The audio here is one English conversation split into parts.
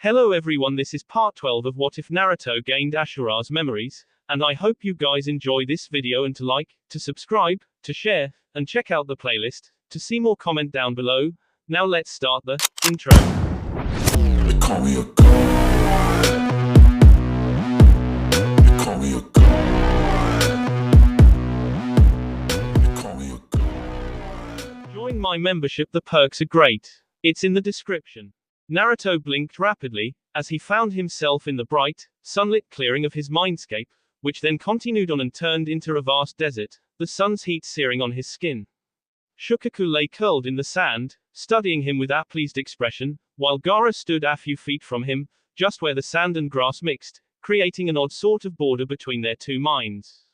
Hello everyone, this is part 12 of What If Naruto Gained Ashura's Memories, and I hope you guys enjoy this video and to like, to subscribe, to share, and check out the playlist, to see more comment down below. Now let's start the intro. They call me a god. They call me a god. They call me a god. Join my membership, the perks are great. It's in the description. Naruto blinked rapidly, as he found himself in the bright, sunlit clearing of his mindscape, which then continued on and turned into a vast desert, the sun's heat searing on his skin. Shukaku lay curled in the sand, studying him with a pleased expression, while Gaara stood a few feet from him, just where the sand and grass mixed, creating an odd sort of border between their two minds.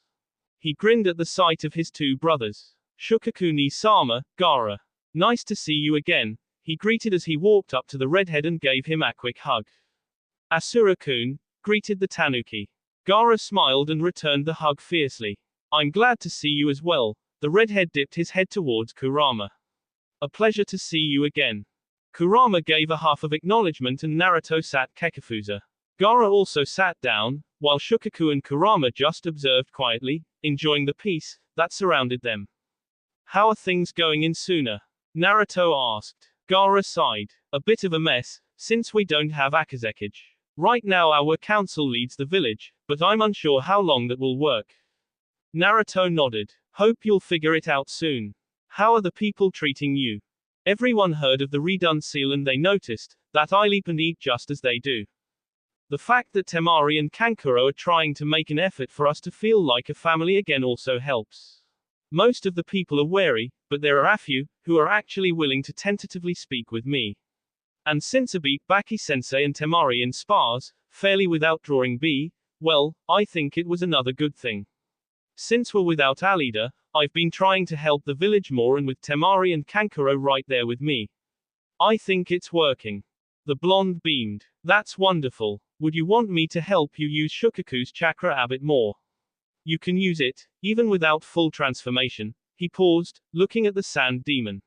He grinned at the sight of his two brothers. Shukaku ni sama, Gaara. Nice to see you again, he greeted as he walked up to the redhead and gave him a quick hug. Asura-kun, greeted the tanuki. Gaara smiled and returned the hug fiercely. I'm glad to see you as well. The redhead dipped his head towards Kurama. A pleasure to see you again. Kurama gave a huff of acknowledgement and Naruto sat Kekafusa. Gaara also sat down, while Shukaku and Kurama just observed quietly, enjoying the peace that surrounded them. How are things going in Suna? Naruto asked. Gaara sighed. A bit of a mess, since we don't have Akazekage. Right now our council leads the village, but I'm unsure how long that will work. Naruto nodded. Hope you'll figure it out soon. How are the people treating you? Everyone heard of the redone seal and they noticed that I leap and eat just as they do. The fact that Temari and Kankuro are trying to make an effort for us to feel like a family again also helps. Most of the people are wary, but there are a few who are actually willing to tentatively speak with me. And since I beat Baki-sensei and Temari in spars, fairly without drawing B, well, I think it was another good thing. Since we're without a leader, I've been trying to help the village more and with Temari and Kankuro right there with me. I think it's working. The blonde beamed. That's wonderful. Would you want me to help you use Shukaku's chakra a bit more? You can use it, even without full transformation. He paused, looking at the sand demon.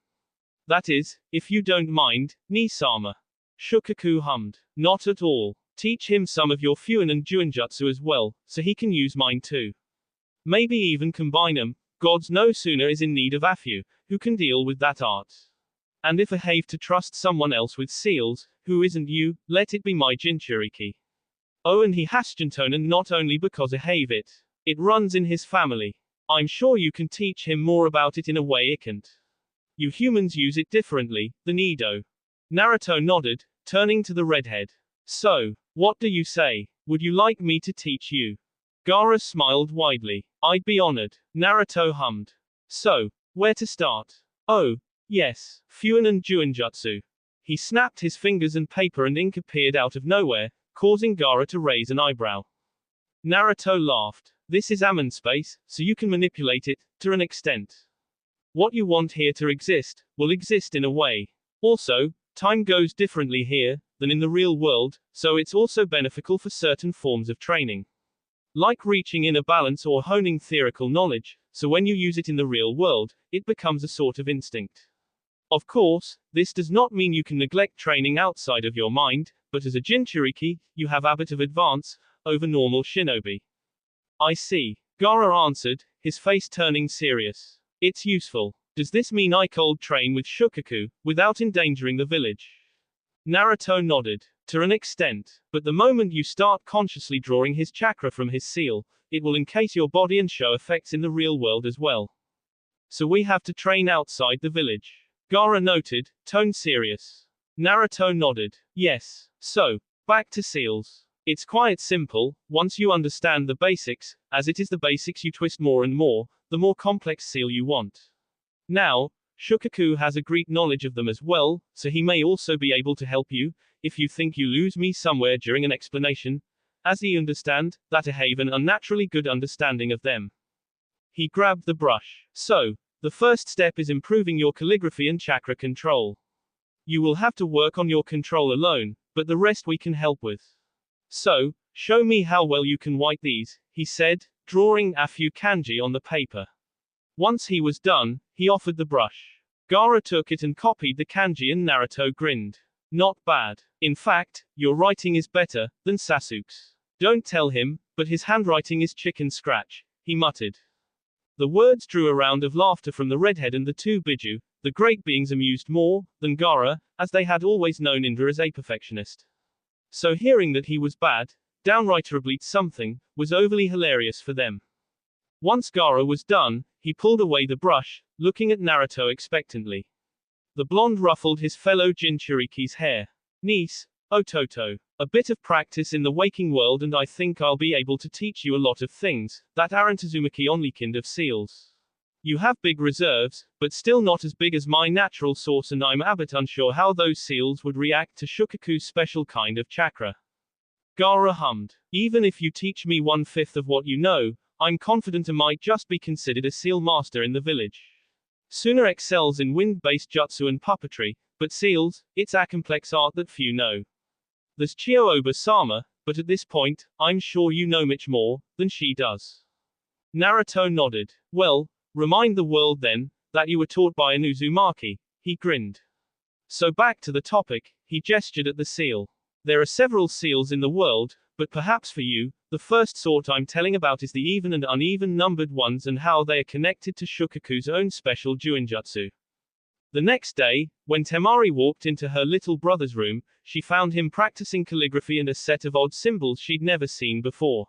That is, if you don't mind, Ni-sama. Shukaku hummed. Not at all. Teach him some of your Fuin and Juinjutsu as well, so he can use mine too. Maybe even combine them. Gods no sooner is in need of a few who can deal with that art. And if I have to trust someone else with seals, who isn't you, let it be my Jinchuriki. Oh, and he has Jintonen not only because I have it. It runs in his family. I'm sure you can teach him more about it in a way I can't. You humans use it differently than Edo. Naruto nodded, turning to the redhead. So, what do you say? Would you like me to teach you? Gaara smiled widely. I'd be honored. Naruto hummed. So, where to start? Oh, yes, Fuin and Juinjutsu. He snapped his fingers and paper and ink appeared out of nowhere, causing Gaara to raise an eyebrow. Naruto laughed. This is Amon space, so you can manipulate it, to an extent. What you want here to exist, will exist in a way. Also, time goes differently here, than in the real world, so it's also beneficial for certain forms of training. Like reaching inner balance or honing theoretical knowledge, so when you use it in the real world, it becomes a sort of instinct. Of course, this does not mean you can neglect training outside of your mind, but as a Jinchuriki, you have a bit of advance over normal shinobi. I see. Gaara answered, his face turning serious. It's useful. Does this mean I cold train with Shukaku, without endangering the village? Naruto nodded. To an extent. But the moment you start consciously drawing his chakra from his seal, it will encase your body and show effects in the real world as well. So we have to train outside the village. Gaara noted, tone serious. Naruto nodded. Yes. So, back to seals. It's quite simple, once you understand the basics, as it is the basics you twist more and more, the more complex seal you want. Now, Shukaku has a great knowledge of them as well, so he may also be able to help you, if you think you lose me somewhere during an explanation, as he understand, that I have an unnaturally good understanding of them. He grabbed the brush. So, the first step is improving your calligraphy and chakra control. You will have to work on your control alone, but the rest we can help with. So, show me how well you can write these, he said, drawing a few kanji on the paper. Once he was done, he offered the brush. Gaara took it and copied the kanji and Naruto grinned. Not bad. In fact, your writing is better than Sasuke's. Don't tell him, but his handwriting is chicken scratch, he muttered. The words drew a round of laughter from the redhead and the two Biju, the great beings amused more than Gaara, as they had always known Indra as a perfectionist. So hearing that he was bad, downright bleach something, was overly hilarious for them. Once Gaara was done, he pulled away the brush, looking at Naruto expectantly. The blonde ruffled his fellow Jinchuriki's hair. Niece, Ototo. A bit of practice in the waking world and I think I'll be able to teach you a lot of things, that aren't Uzumaki only kind of seals. You have big reserves, but still not as big as my natural source and I'm a bit unsure how those seals would react to Shukaku's special kind of chakra. Gaara hummed. Even if you teach me 1/5 of what you know, I'm confident I might just be considered a seal master in the village. Suna excels in wind-based jutsu and puppetry, but seals, it's a complex art that few know. There's Chiyo-Oba-sama, but at this point, I'm sure you know much more than she does. Naruto nodded. Well, remind the world then, that you were taught by an Uzumaki, he grinned. So back to the topic, he gestured at the seal. There are several seals in the world, but perhaps for you, the first sort I'm telling about is the even and uneven numbered ones and how they are connected to Shukaku's own special Juinjutsu. The next day, when Temari walked into her little brother's room, she found him practicing calligraphy and a set of odd symbols she'd never seen before.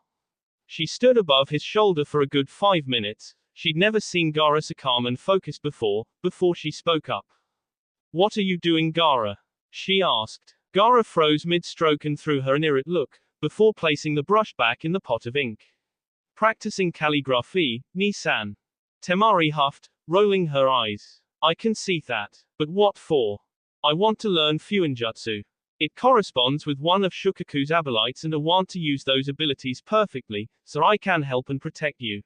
She stood above his shoulder for a good 5 minutes. She'd never seen Gaara so calm and focused before she spoke up. What are you doing, Gaara? She asked. Gaara froze mid-stroke and threw her an irate look, before placing the brush back in the pot of ink. Practicing calligraphy, Ni-san. Temari huffed, rolling her eyes. I can see that. But what for? I want to learn Fuinjutsu. It corresponds with one of Shukaku's abilities and I want to use those abilities perfectly, so I can help and protect you.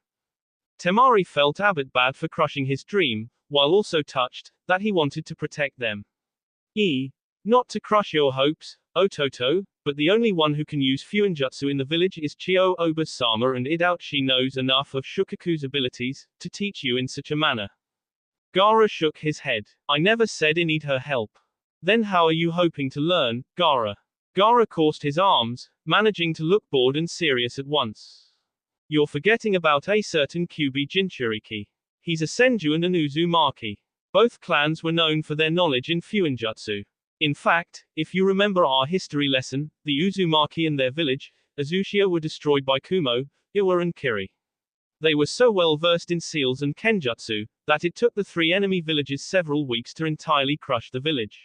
Temari felt a bit bad for crushing his dream, while also touched that he wanted to protect them. Not to crush your hopes, Ototo, but the only one who can use Fuinjutsu in the village is Chiyo-Oba-sama and I doubt she knows enough of Shukaku's abilities to teach you in such a manner. Gaara shook his head. I never said I need her help. Then how are you hoping to learn, Gaara? Gaara crossed his arms, managing to look bored and serious at once. You're forgetting about a certain Kyuubi Jinchuriki. He's a Senju and an Uzumaki. Both clans were known for their knowledge in Fuinjutsu. In fact, if you remember our history lesson, the Uzumaki and their village, Azushia, were destroyed by Kumo, Iwa and Kiri. They were so well versed in seals and kenjutsu, that it took the 3 enemy villages several weeks to entirely crush the village.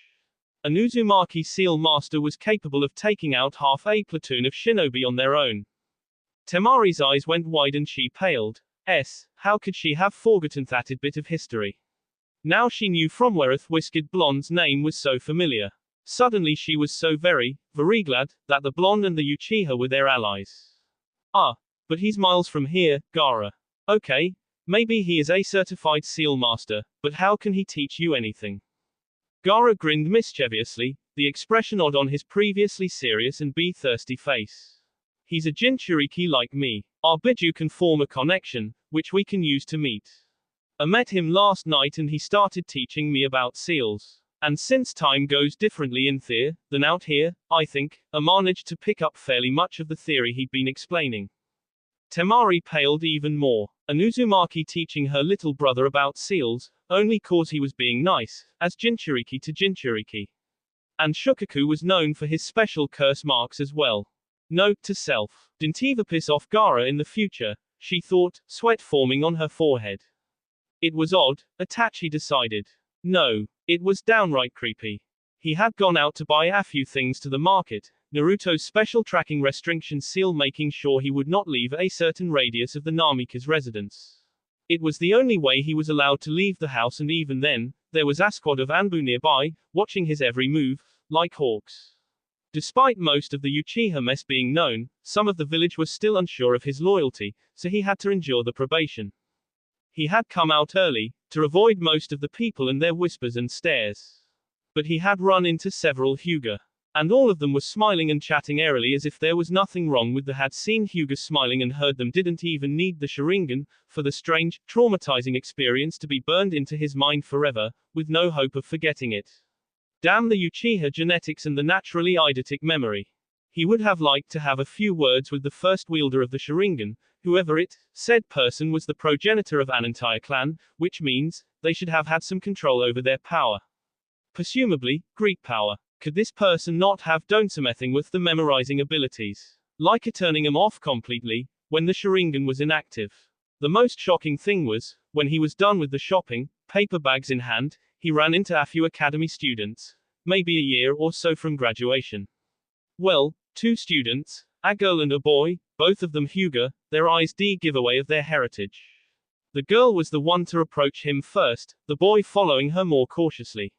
An Uzumaki seal master was capable of taking out half a platoon of shinobi on their own. Temari's eyes went wide and she paled. How could she have forgotten that bit of history? Now she knew from where Whisked Blonde's name was so familiar. Suddenly she was so very glad, that the blonde and the Uchiha were their allies. But he's miles from here, Gaara. Okay, maybe he is a certified seal master, but how can he teach you anything? Gaara grinned mischievously, the expression odd on his previously serious and thirsty face. He's a Jinchuriki like me. Our Biju can form a connection, which we can use to meet. I met him last night and he started teaching me about seals. And since time goes differently in there than out here, I think, I managed to pick up fairly much of the theory he'd been explaining. Temari paled even more. An Uzumaki teaching her little brother about seals, only cause he was being nice, as Jinchuriki to Jinchuriki. And Shukaku was known for his special curse marks as well. Note to self. Didn't even piss off Gaara in the future, she thought, sweat forming on her forehead. It was odd, Itachi decided. No, it was downright creepy. He had gone out to buy a few things to the market, Naruto's special tracking restriction seal making sure he would not leave a certain radius of the Namika's residence. It was the only way he was allowed to leave the house and even then, there was a squad of Anbu nearby, watching his every move, like hawks. Despite most of the Uchiha mess being known, some of the village was still unsure of his loyalty, so he had to endure the probation. He had come out early, to avoid most of the people and their whispers and stares. But he had run into several Hyuga. And all of them were smiling and chatting airily as if there was nothing wrong with the had seen Hyuga smiling and heard them didn't even need the Sharingan, for the strange, traumatizing experience to be burned into his mind forever, with no hope of forgetting it. Damn the Uchiha genetics and the naturally eidetic memory. He would have liked to have a few words with the first wielder of the Sharingan, whoever it, said person was the progenitor of an entire clan, which means, they should have had some control over their power. Presumably, Greek power. Could this person not have done something with the memorizing abilities? Like turning him off completely, when the Sharingan was inactive. The most shocking thing was, when he was done with the shopping, paper bags in hand, he ran into a few academy students, maybe a year or so from graduation. Well, 2 students, a girl and a boy, both of them Hyuga, their eyes give away of their heritage. The girl was the one to approach him first, the boy following her more cautiously.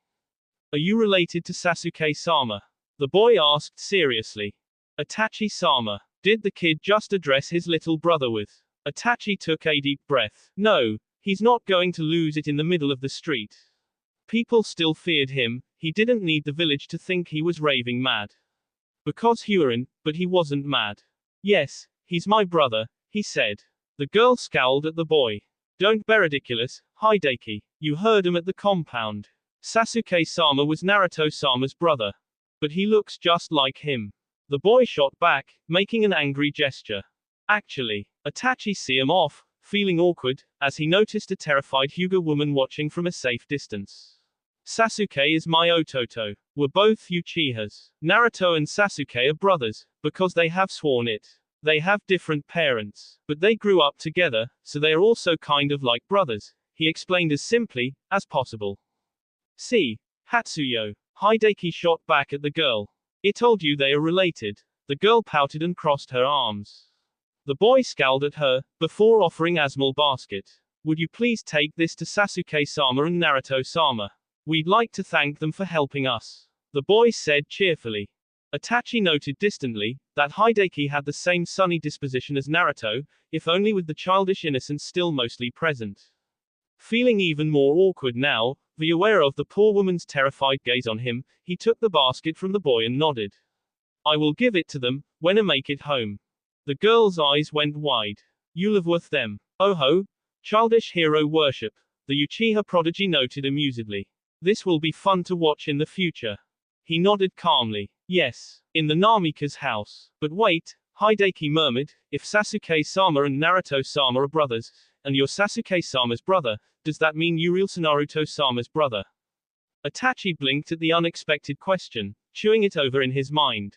Are you related to Sasuke-sama? The boy asked seriously. Itachi-sama. Did the kid just address his little brother with? Itachi took a deep breath. No, he's not going to lose it in the middle of the street. People still feared him, he didn't need the village to think he was raving mad. Because Hurin, but he wasn't mad. Yes, he's my brother, he said. The girl scowled at the boy. Don't be ridiculous, Hideki. You heard him at the compound. Sasuke-sama was Naruto-sama's brother. But he looks just like him. The boy shot back, making an angry gesture. Actually, Itachi see him off, feeling awkward, as he noticed a terrified Hyuga woman watching from a safe distance. Sasuke is my Ototo. We're both Uchihas. Naruto and Sasuke are brothers, because they have sworn it. They have different parents, but they grew up together, so they are also kind of like brothers, he explained as simply as possible. See, Hatsuyo. Hideki shot back at the girl. I told you they are related. The girl pouted and crossed her arms. The boy scowled at her, before offering a small basket. Would you please take this to Sasuke-sama and Naruto-sama? We'd like to thank them for helping us. The boy said cheerfully. Itachi noted distantly, that Hideki had the same sunny disposition as Naruto, if only with the childish innocence still mostly present. Feeling even more awkward now, aware of the poor woman's terrified gaze on him, he took the basket from the boy and nodded. I will give it to them, when I make it home. The girl's eyes went wide. You'll have worth them. Oh ho! Childish hero worship, the Uchiha prodigy noted amusedly. This will be fun to watch in the future. He nodded calmly. Yes, in the Namika's house. But wait, Hideki murmured, if Sasuke-sama and Naruto-sama are brothers, and you're Sasuke-sama's brother, does that mean you're Naruto-sama's brother? Itachi blinked at the unexpected question, chewing it over in his mind.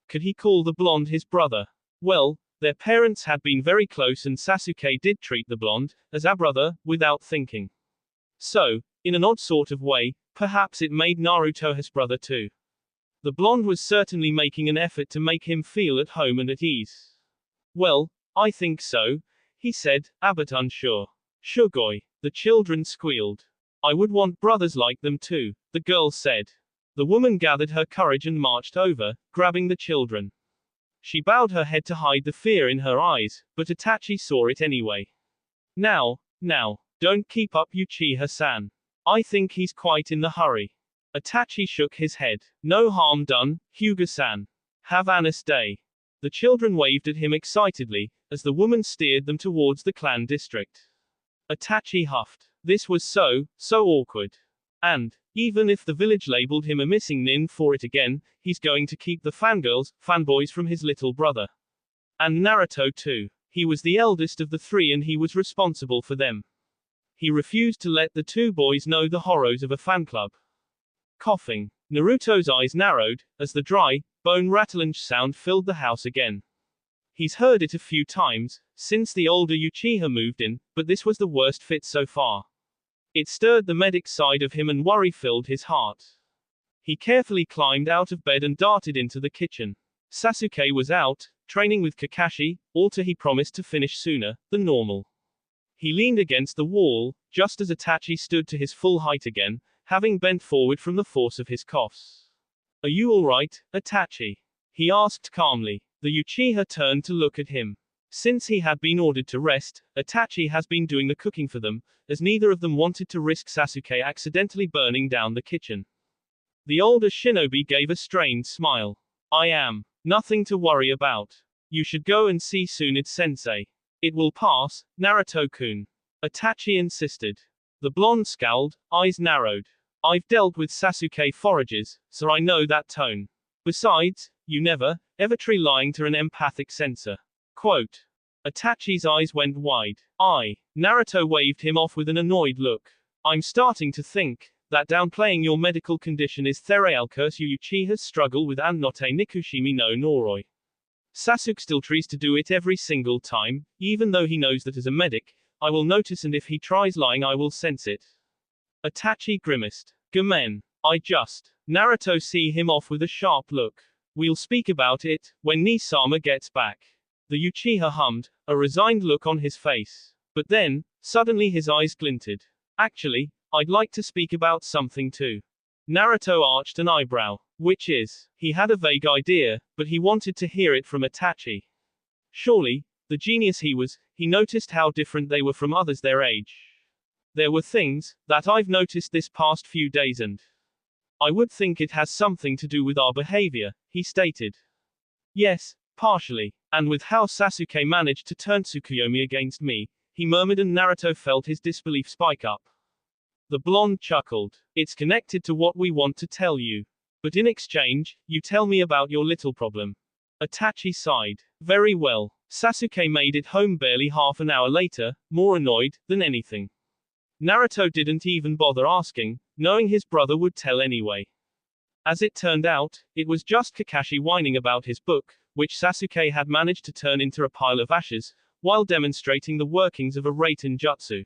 Could he call the blonde his brother? Well, their parents had been very close and Sasuke did treat the blonde as a brother, without thinking. So, in an odd sort of way, perhaps it made Naruto his brother too. The blonde was certainly making an effort to make him feel at home and at ease. Well, I think so, he said, a bit unsure. Shugoi. The children squealed. I would want brothers like them too, the girl said. The woman gathered her courage and marched over, grabbing the children. She bowed her head to hide the fear in her eyes, but Itachi saw it anyway. Now, don't keep up Uchiha-san. I think he's quite in the hurry. Itachi shook his head. No harm done, Hyuga-san. Have a nice day. The children waved at him excitedly, as the woman steered them towards the clan district. Itachi huffed. This was so awkward. And, even if the village labeled him a missing nin for it again, he's going to keep the fanboys from his little brother. And Naruto too. He was the eldest of the 3 and he was responsible for them. He refused to let the 2 boys know the horrors of a fan club. Coughing. Naruto's eyes narrowed, as the dry, bone rattling sound filled the house again. He's heard it a few times, since the older Uchiha moved in, but this was the worst fit so far. It stirred the medic side of him and worry filled his heart. He carefully climbed out of bed and darted into the kitchen. Sasuke was out, training with Kakashi, although he promised to finish sooner than normal. He leaned against the wall, just as Itachi stood to his full height again, having bent forward from the force of his coughs. Are you alright, Itachi? He asked calmly. The Uchiha turned to look at him. Since he had been ordered to rest, Itachi has been doing the cooking for them, as neither of them wanted to risk Sasuke accidentally burning down the kitchen. The older shinobi gave a strained smile. I am. Nothing to worry about. You should go and see Tsunade-sensei. It will pass, Naruto-kun. Itachi insisted. The blonde scowled, eyes narrowed. I've dealt with Sasuke forages, so I know that tone. Besides, you never, ever try lying to an empathic censor. Quote. Itachi's eyes went wide. Naruto waved him off with an annoyed look. I'm starting to think that downplaying your medical condition is Therealcurse Uchiha's struggle with and not a Nikushimi no Noroi. Sasuke still tries to do it every single time, even though he knows that as a medic, I will notice, and if he tries lying I will sense it. Itachi grimaced. Gamen. Naruto see him off with a sharp look. We'll speak about it when Nisama gets back. The Uchiha hummed, a resigned look on his face. But then, suddenly his eyes glinted. Actually, I'd like to speak about something too. Naruto arched an eyebrow. Which is? He had a vague idea, but he wanted to hear it from Itachi. Surely, the genius he was, he noticed how different they were from others their age. There were things that I've noticed this past few days, and I would think it has something to do with our behavior, he stated. Yes, partially. And with how Sasuke managed to turn Tsukuyomi against me, he murmured, and Naruto felt his disbelief spike up. The blonde chuckled. It's connected to what we want to tell you. But in exchange, you tell me about your little problem. Itachi sighed. Very well. Sasuke made it home barely half an hour later, more annoyed than anything. Naruto didn't even bother asking, knowing his brother would tell anyway. As it turned out, it was just Kakashi whining about his book, which Sasuke had managed to turn into a pile of ashes, while demonstrating the workings of a Raiten jutsu.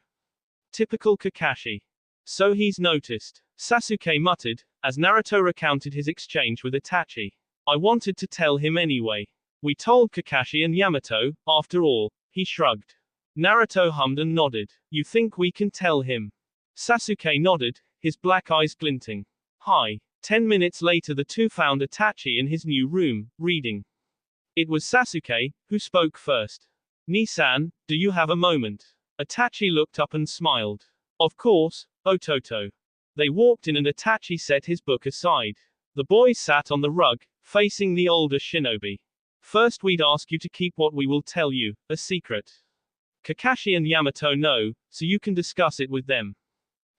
Typical Kakashi. So he's noticed, Sasuke muttered, as Naruto recounted his exchange with Itachi. I wanted to tell him anyway. We told Kakashi and Yamato, after all, he shrugged. Naruto hummed and nodded. You think we can tell him? Sasuke nodded, his black eyes glinting. Hi. 10 minutes later the two found Itachi in his new room, reading. It was Sasuke who spoke first. Ni-san, do you have a moment? Itachi looked up and smiled. Of course, Ototo. They walked in and Itachi set his book aside. The boys sat on the rug, facing the older shinobi. First we'd ask you to keep what we will tell you, a secret. Kakashi and Yamato know, so you can discuss it with them.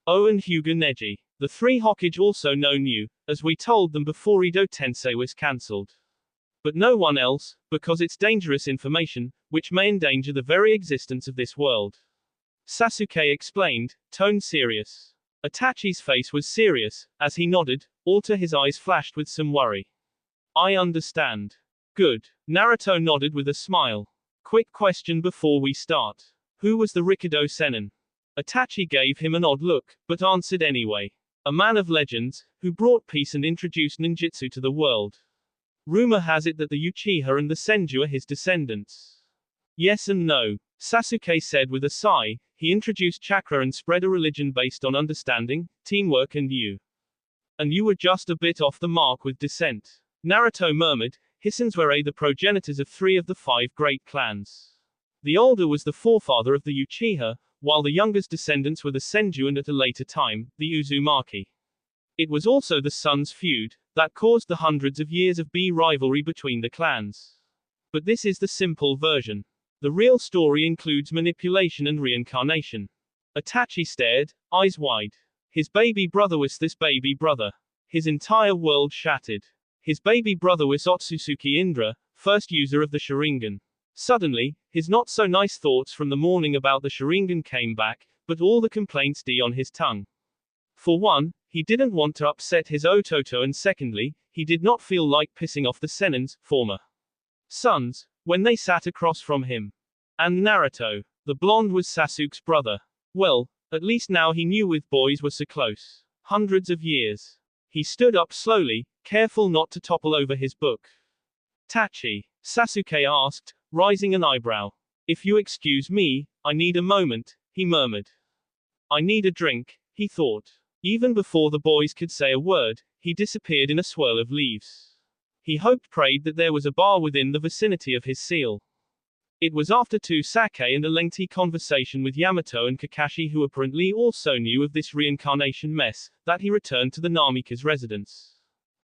Oh, and Hyuga Neji. The three Hokage also knew, as we told them before Edo Tensei was cancelled. But no one else, because it's dangerous information, which may endanger the very existence of this world. Sasuke explained, tone serious. Itachi's face was serious, as he nodded, although his eyes flashed with some worry. I understand. Good. Naruto nodded with a smile. Quick question before we start. Who was the Rikudo Sennin? Itachi gave him an odd look, but answered anyway. A man of legends, who brought peace and introduced ninjutsu to the world. Rumor has it that the Uchiha and the Senju are his descendants. Yes and no, Sasuke said with a sigh. He introduced chakra and spread a religion based on understanding, teamwork and you. And you were just a bit off the mark with dissent. Naruto murmured, Hisons were the progenitors of 3 of the 5 great clans. The older was the forefather of the Uchiha, while the younger's descendants were the Senju and at a later time, the Uzumaki. It was also the sons' feud that caused the hundreds of years of rivalry between the clans. But this is the simple version. The real story includes manipulation and reincarnation. Itachi stared, eyes wide. His baby brother was this baby brother. His entire world shattered. His baby brother was Otsutsuki Indra, first user of the Sharingan. Suddenly, his not-so-nice thoughts from the morning about the Sharingan came back, but all the complaints on his tongue. For one, he didn't want to upset his Ototo, and secondly, he did not feel like pissing off the Sennin's former sons, when they sat across from him. And Naruto. The blonde was Sasuke's brother. Well, at least now he knew with boys were so close. Hundreds of years. He stood up slowly, careful not to topple over his book. Tachi, Sasuke asked, raising an eyebrow. If you excuse me, I need a moment, he murmured. I need a drink, he thought. Even before the boys could say a word, he disappeared in a swirl of leaves. He prayed that there was a bar within the vicinity of his seal. It was after 2 sake and a lengthy conversation with Yamato and Kakashi, who apparently also knew of this reincarnation mess, that he returned to the Namika's residence.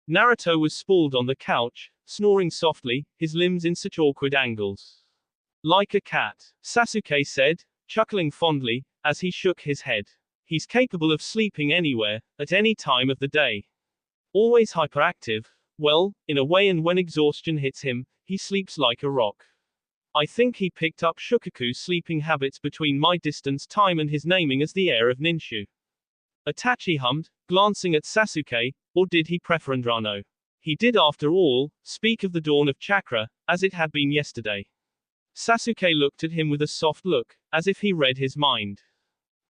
Naruto was sprawled on the couch, snoring softly, his limbs in such awkward angles. Like a cat, Sasuke said, chuckling fondly, as he shook his head. He's capable of sleeping anywhere, at any time of the day. Always hyperactive, well, in a way, and when exhaustion hits him, he sleeps like a rock. I think he picked up Shukaku's sleeping habits between my distance time and his naming as the heir of Ninshu. Itachi hummed, glancing at Sasuke, or did he prefer Andrano? He did, after all, speak of the dawn of chakra, as it had been yesterday. Sasuke looked at him with a soft look, as if he read his mind.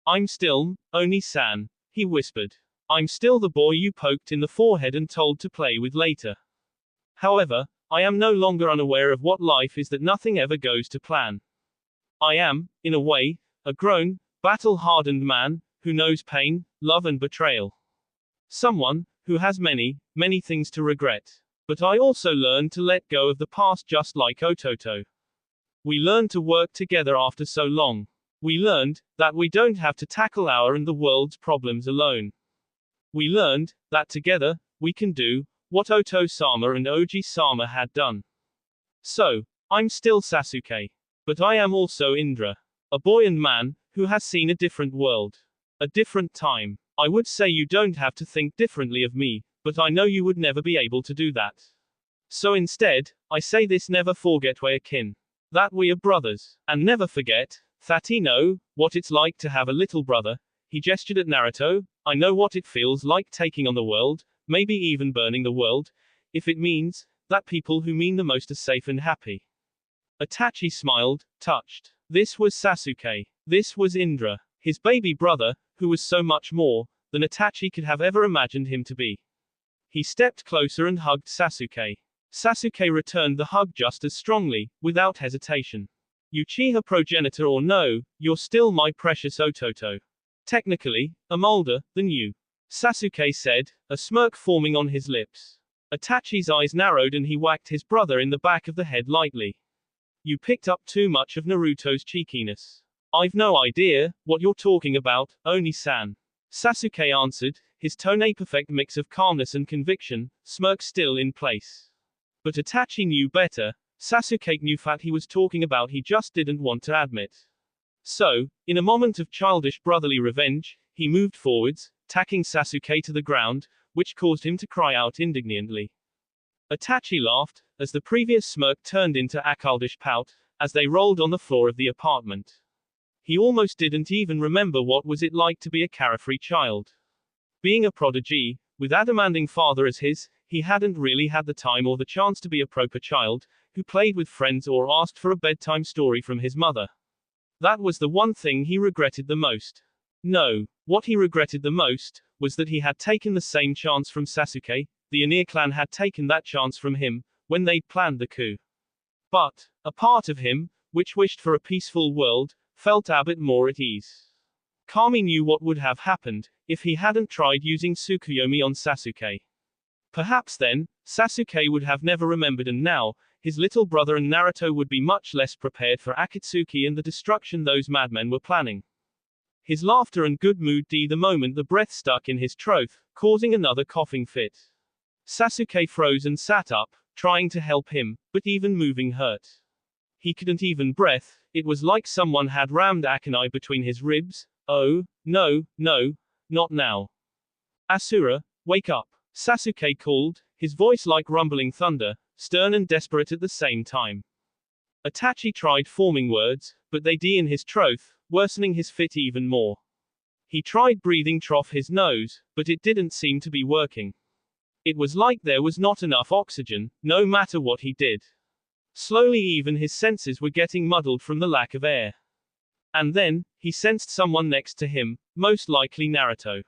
I'm still, Oni-san, he whispered. I'm still the boy you poked in the forehead and told to play with later. However, I am no longer unaware of what life is, that nothing ever goes to plan. I am, in a way, a grown, battle-hardened man, who knows pain, love and betrayal. Someone, who has many, many things to regret. But I also learned to let go of the past, just like Ototo. We learned to work together after so long. We learned that we don't have to tackle our and the world's problems alone. We learned that together, we can do what Oto-sama and Oji-sama had done. So, I'm still Sasuke. But I am also Indra. A boy and man, who has seen a different world. A different time. I would say you don't have to think differently of me, but I know you would never be able to do that. So instead, I say this: never forget we are kin. That we are brothers. And never forget that you know what it's like to have a little brother. He gestured at Naruto. I know what it feels like taking on the world, maybe even burning the world, if it means that people who mean the most are safe and happy. Itachi smiled, touched. This was Sasuke. This was Indra, his baby brother, who was so much more than Itachi could have ever imagined him to be. He stepped closer and hugged Sasuke. Sasuke returned the hug just as strongly, without hesitation. Uchiha progenitor or no, you're still my precious Ototo. Technically, I'm older than you, Sasuke said, a smirk forming on his lips. Itachi's eyes narrowed and he whacked his brother in the back of the head lightly. You picked up too much of Naruto's cheekiness. I've no idea what you're talking about, Oni-san. Sasuke answered, his tone a perfect mix of calmness and conviction, smirk still in place. But Itachi knew better. Sasuke knew that he was talking about, he just didn't want to admit. So, in a moment of childish brotherly revenge, he moved forwards, tacking Sasuke to the ground, which caused him to cry out indignantly. Itachi laughed, as the previous smirk turned into a childish pout, as they rolled on the floor of the apartment. He almost didn't even remember what was it like to be a carefree child. Being a prodigy, with a demanding father as his, he hadn't really had the time or the chance to be a proper child, who played with friends or asked for a bedtime story from his mother. That was the one thing he regretted the most. No, what he regretted the most was that he had taken the same chance from Sasuke. The Anir clan had taken that chance from him when they'd planned the coup. But a part of him, which wished for a peaceful world, felt a bit more at ease. Kami knew what would have happened if he hadn't tried using Tsukuyomi on Sasuke. Perhaps then, Sasuke would have never remembered, and now, his little brother and Naruto would be much less prepared for Akatsuki and the destruction those madmen were planning. His laughter and good mood the moment the breath stuck in his throat, causing another coughing fit. Sasuke froze and sat up, trying to help him, but even moving hurt. He couldn't even breathe. It was like someone had rammed a kunai between his ribs. Oh, no, no, not now. Ashura, wake up, Sasuke called, his voice like rumbling thunder, stern and desperate at the same time. Itachi tried forming words, but they in his throat, worsening his fit even more. He tried breathing through his nose, but it didn't seem to be working. It was like there was not enough oxygen, no matter what he did. Slowly even his senses were getting muddled from the lack of air. And then, he sensed someone next to him, most likely Naruto.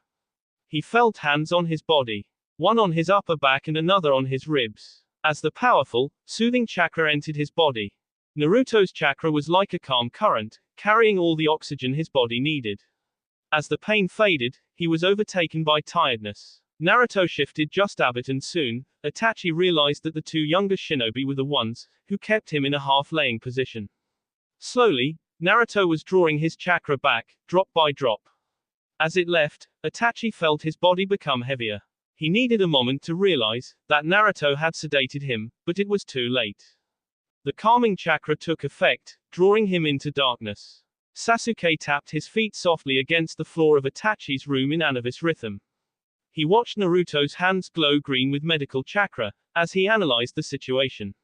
He felt hands on his body. One on his upper back and another on his ribs. As the powerful, soothing chakra entered his body. Naruto's chakra was like a calm current, carrying all the oxygen his body needed. As the pain faded, he was overtaken by tiredness. Naruto shifted just a bit and soon, Itachi realized that the two younger shinobi were the ones who kept him in a half-laying position. Slowly, Naruto was drawing his chakra back, drop by drop. As it left, Itachi felt his body become heavier. He needed a moment to realize that Naruto had sedated him, but it was too late. The calming chakra took effect, drawing him into darkness. Sasuke tapped his feet softly against the floor of Itachi's room in Anavis rhythm. He watched Naruto's hands glow green with medical chakra, as he analyzed the situation.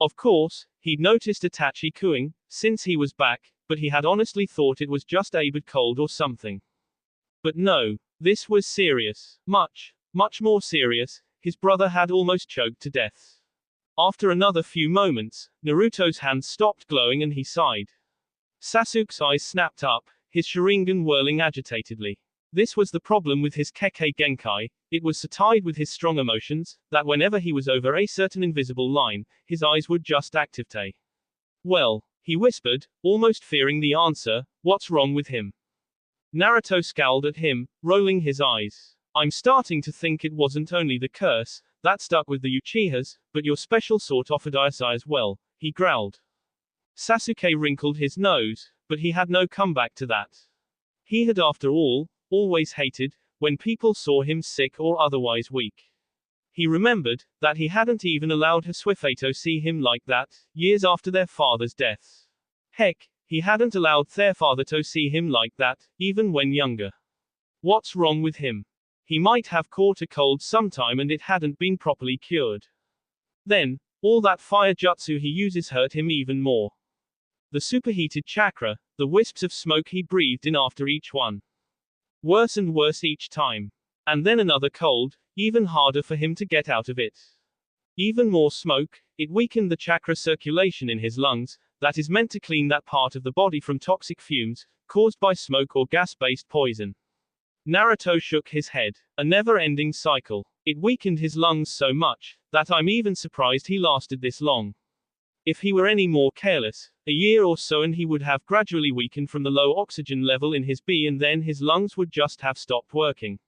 Of course, he'd noticed Itachi cooing, since he was back, but he had honestly thought it was just a bit cold or something. But no, this was serious. Much more serious. His brother had almost choked to death. After another few moments, Naruto's hands stopped glowing and he sighed. Sasuke's eyes snapped up, his Sharingan whirling agitatedly. This was the problem with his Kekkei Genkai, it was so tied with his strong emotions, that whenever he was over a certain invisible line, his eyes would just activate. Well, he whispered, almost fearing the answer, what's wrong with him? Naruto scowled at him, rolling his eyes. I'm starting to think it wasn't only the curse that stuck with the Uchihas, but your special sort offered Isai as well, he growled. Sasuke wrinkled his nose, but he had no comeback to that. He had, after all, always hated when people saw him sick or otherwise weak. He remembered that he hadn't even allowed Hasuifato see him like that, years after their father's death. Heck, he hadn't allowed their father to see him like that, even when younger. What's wrong with him? He might have caught a cold sometime and it hadn't been properly cured. Then, all that fire jutsu he uses hurt him even more. The superheated chakra, the wisps of smoke he breathed in after each one. Worse and worse each time. And then another cold, even harder for him to get out of it. Even more smoke, it weakened the chakra circulation in his lungs, that is meant to clean that part of the body from toxic fumes, caused by smoke or gas-based poison. Naruto shook his head. A never-ending cycle. It weakened his lungs so much, that I'm even surprised he lasted this long. If he were any more careless, a year or so and he would have gradually weakened from the low oxygen level in his body and then his lungs would just have stopped working.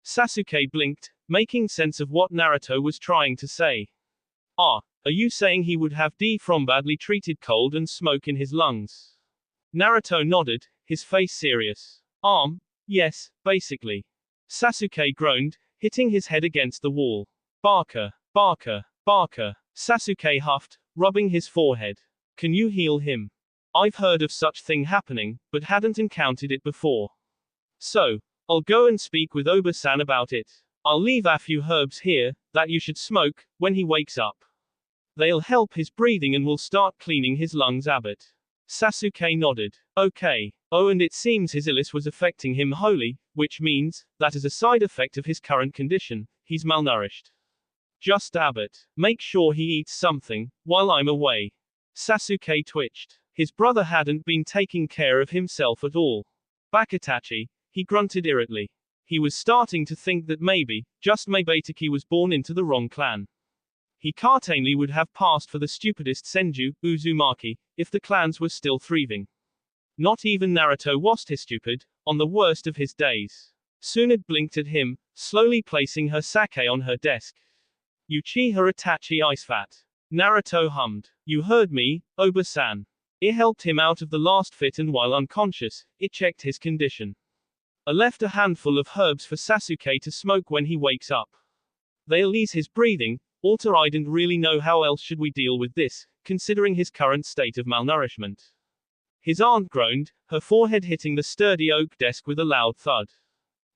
Sasuke blinked, making sense of what Naruto was trying to say. Ah, are you saying he would have died from badly treated cold and smoke in his lungs? Naruto nodded, his face serious. Yes, basically. Sasuke groaned, hitting his head against the wall. Barker. Sasuke huffed, rubbing his forehead. Can you heal him? I've heard of such thing happening, but hadn't encountered it before. So, I'll go and speak with Oba-san about it. I'll leave a few herbs here, that you should smoke, when he wakes up. They'll help his breathing and will start cleaning his lungs a bit. Sasuke nodded. Okay. Oh, and it seems his illness was affecting him wholly, which means, that as a side effect of his current condition, he's malnourished. Just a bit. Make sure he eats something, while I'm away. Sasuke twitched. His brother hadn't been taking care of himself at all. Back Itachi, he grunted irritably. He was starting to think that maybe, just maybe Taki was born into the wrong clan. He certainly would have passed for the stupidest Senju, Uzumaki, if the clans were still thriving. Not even Naruto was his stupid, on the worst of his days. Tsunade blinked at him, slowly placing her sake on her desk. Uchiha Itachi ice fat. Naruto hummed. You heard me, Oba-san. It helped him out of the last fit and while unconscious, it checked his condition. I left a handful of herbs for Sasuke to smoke when he wakes up. They'll ease his breathing, alter I didn't really know how else should we deal with this, considering his current state of malnourishment. His aunt groaned, her forehead hitting the sturdy oak desk with a loud thud.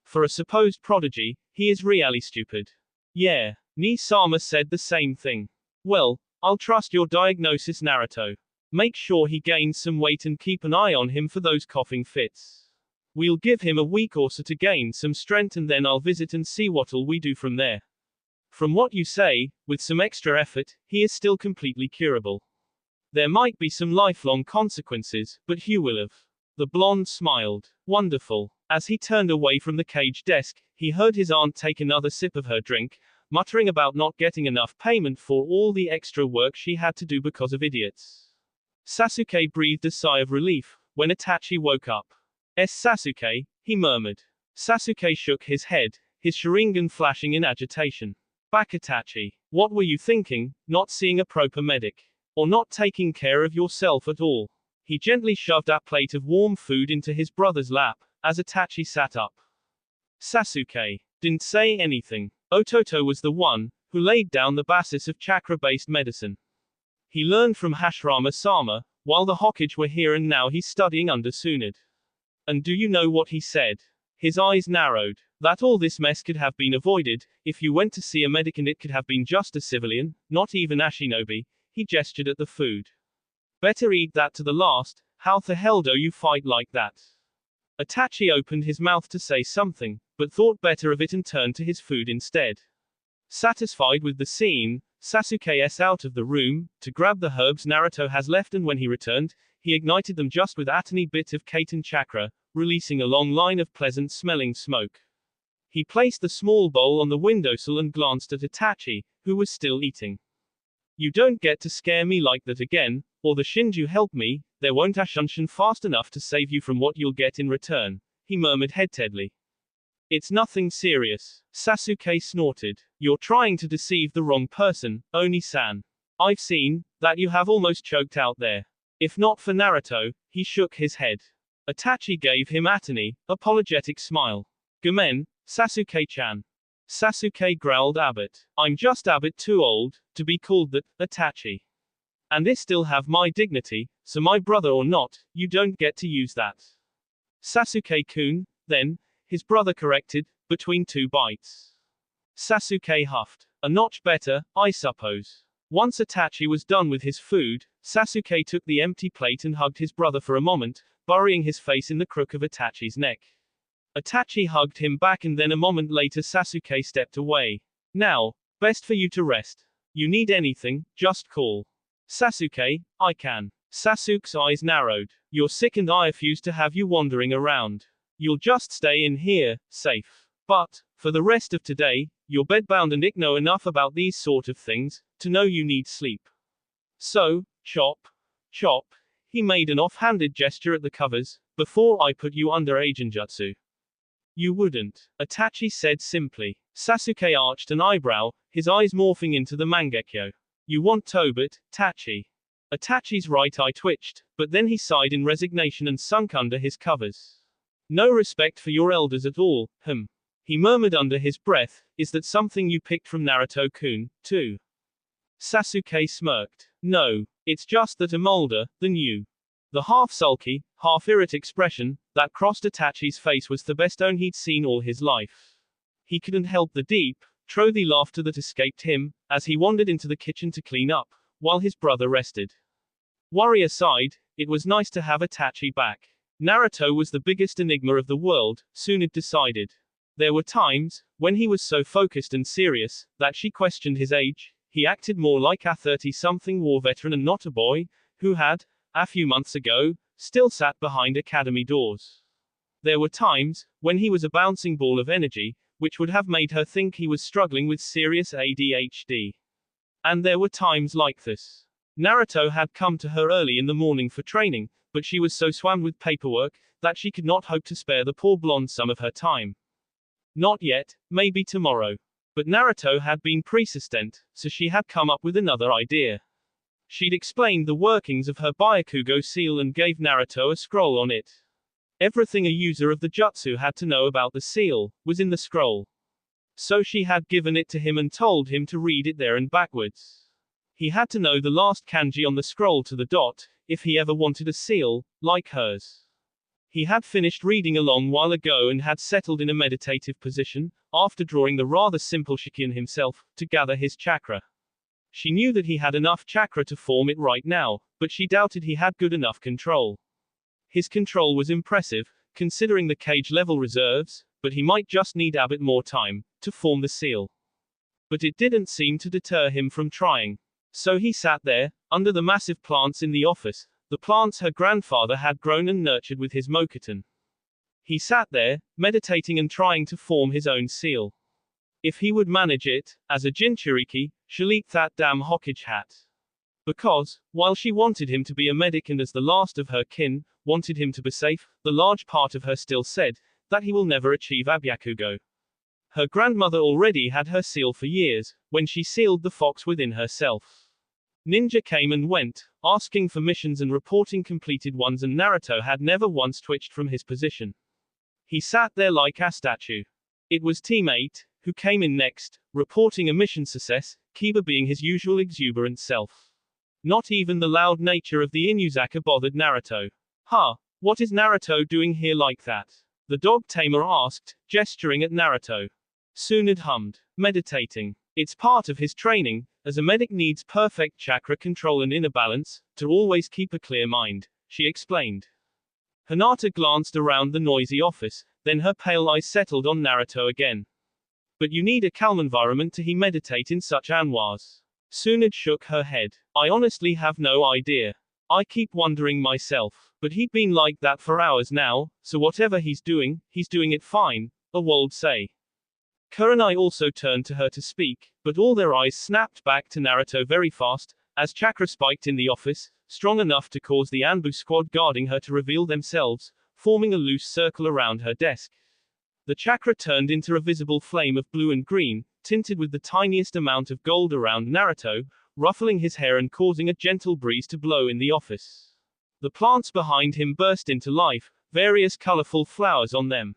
For a supposed prodigy, he is really stupid. Yeah. Ni-sama said the same thing. Well, I'll trust your diagnosis, Naruto. Make sure he gains some weight and keep an eye on him for those coughing fits. We'll give him a week or so to gain some strength and then I'll visit and see what'll we do from there. From what you say, with some extra effort, he is still completely curable. There might be some lifelong consequences, but Hugh will have. The blonde smiled. Wonderful. As he turned away from the cage desk, he heard his aunt take another sip of her drink, muttering about not getting enough payment for all the extra work she had to do because of idiots. Sasuke breathed a sigh of relief when Itachi woke up. Sasuke, he murmured. Sasuke shook his head, his Sharingan flashing in agitation. Back Itachi. What were you thinking, not seeing a proper medic? Or not taking care of yourself at all? He gently shoved a plate of warm food into his brother's lap, as Itachi sat up. Sasuke didn't say anything. Ototo was the one who laid down the basis of chakra-based medicine. He learned from Hashirama-sama while the Hokage were here and now he's studying under Tsunade. And do you know what he said? His eyes narrowed. That all this mess could have been avoided, if you went to see a medic and it could have been just a civilian, not even a shinobi. He gestured at the food. Better eat that to the last, how the hell do you fight like that? Itachi opened his mouth to say something, but thought better of it and turned to his food instead. Satisfied with the scene, Sasuke s out of the room, to grab the herbs Naruto has left, and when he returned, he ignited them just with a tiny bit of Kaiten chakra, releasing a long line of pleasant-smelling smoke. He placed the small bowl on the windowsill and glanced at Itachi, who was still eating. You don't get to scare me like that again, or the Shinju help me, there won't a Shunshin fast enough to save you from what you'll get in return, he murmured head-headedly. It's nothing serious, Sasuke snorted. You're trying to deceive the wrong person, Oni-san. I've seen that you have almost choked out there. If not for Naruto, he shook his head. Itachi gave him a tiny, apologetic smile. Gomen, Sasuke-chan. Sasuke growled a bit. I'm just a bit too old to be called that, Itachi. And I still have my dignity, so my brother or not, you don't get to use that. Sasuke-kun, then, his brother corrected, between two bites. Sasuke huffed. A notch better, I suppose. Once Itachi was done with his food, Sasuke took the empty plate and hugged his brother for a moment, burying his face in the crook of Itachi's neck. Itachi hugged him back, and then a moment later Sasuke stepped away. Now, best for you to rest. You need anything, just call. Sasuke, I can. Sasuke's eyes narrowed. You're sick and I refuse to have you wandering around. You'll just stay in here, safe. But, for the rest of today, you're bedbound and I know enough about these sort of things, to know you need sleep. So, chop. Chop. He made an off-handed gesture at the covers, before I put you under Agenjutsu. You wouldn't, Itachi said simply. Sasuke arched an eyebrow, his eyes morphing into the Mangekyo. You want Tobit, Tachi. Itachi's right eye twitched, but then he sighed in resignation and sunk under his covers. No respect for your elders at all, he murmured under his breath. Is that something you picked from Naruto-kun, too? Sasuke smirked. No, it's just that I'm older than you. The half-sulky, half-irate expression that crossed Itachi's face was the best own he'd seen all his life. He couldn't help the deep, trothy laughter that escaped him, as he wandered into the kitchen to clean up, while his brother rested. Worry aside, it was nice to have Itachi back. Naruto was the biggest enigma of the world, Tsunade decided. There were times, when he was so focused and serious, that she questioned his age. He acted more like a 30-something war veteran and not a boy, who had, a few months ago, still sat behind academy doors. There were times, when he was a bouncing ball of energy, which would have made her think he was struggling with serious ADHD. And there were times like this. Naruto had come to her early in the morning for training, but she was so swamped with paperwork, that she could not hope to spare the poor blonde some of her time. Not yet, maybe tomorrow. But Naruto had been persistent, so she had come up with another idea. She'd explained the workings of her Byakugo seal and gave Naruto a scroll on it. Everything a user of the jutsu had to know about the seal was in the scroll. So she had given it to him and told him to read it there and backwards. He had to know the last kanji on the scroll to the dot, if he ever wanted a seal, like hers. He had finished reading a long while ago and had settled in a meditative position, after drawing the rather simple Shikian himself, to gather his chakra. She knew that he had enough chakra to form it right now, but she doubted he had good enough control. His control was impressive, considering the cage-level reserves, but he might just need a bit more time, to form the seal. But it didn't seem to deter him from trying. So he sat there, under the massive plants in the office, the plants her grandfather had grown and nurtured with his mokuton. He sat there, meditating and trying to form his own seal. If he would manage it, as a Jinchuriki, she'll eat that damn Hokage hat. Because, while she wanted him to be a medic and as the last of her kin, wanted him to be safe, the large part of her still said, that he will never achieve Abyakugo. Her grandmother already had her seal for years, when she sealed the fox within herself. Ninja came and went, asking for missions and reporting completed ones, and Naruto had never once twitched from his position. He sat there like a statue. It was Team 8, who came in next, reporting a mission success, Kiba being his usual exuberant self. Not even the loud nature of the Inuzaka bothered Naruto. Huh, what is Naruto doing here like that? The dog tamer asked, gesturing at Naruto. Tsunade hummed, meditating. It's part of his training, as a medic needs perfect chakra control and inner balance, to always keep a clear mind, she explained. Hinata glanced around the noisy office, then her pale eyes settled on Naruto again. But you need a calm environment to meditate in such anwas. Tsunade shook her head. I honestly have no idea. I keep wondering myself. But he'd been like that for hours now, so whatever he's doing it fine, a would say. Kurenai also turned to her to speak, but all their eyes snapped back to Naruto very fast, as chakra spiked in the office, strong enough to cause the Anbu squad guarding her to reveal themselves, forming a loose circle around her desk. The chakra turned into a visible flame of blue and green, tinted with the tiniest amount of gold around Naruto, ruffling his hair and causing a gentle breeze to blow in the office. The plants behind him burst into life, various colorful flowers on them.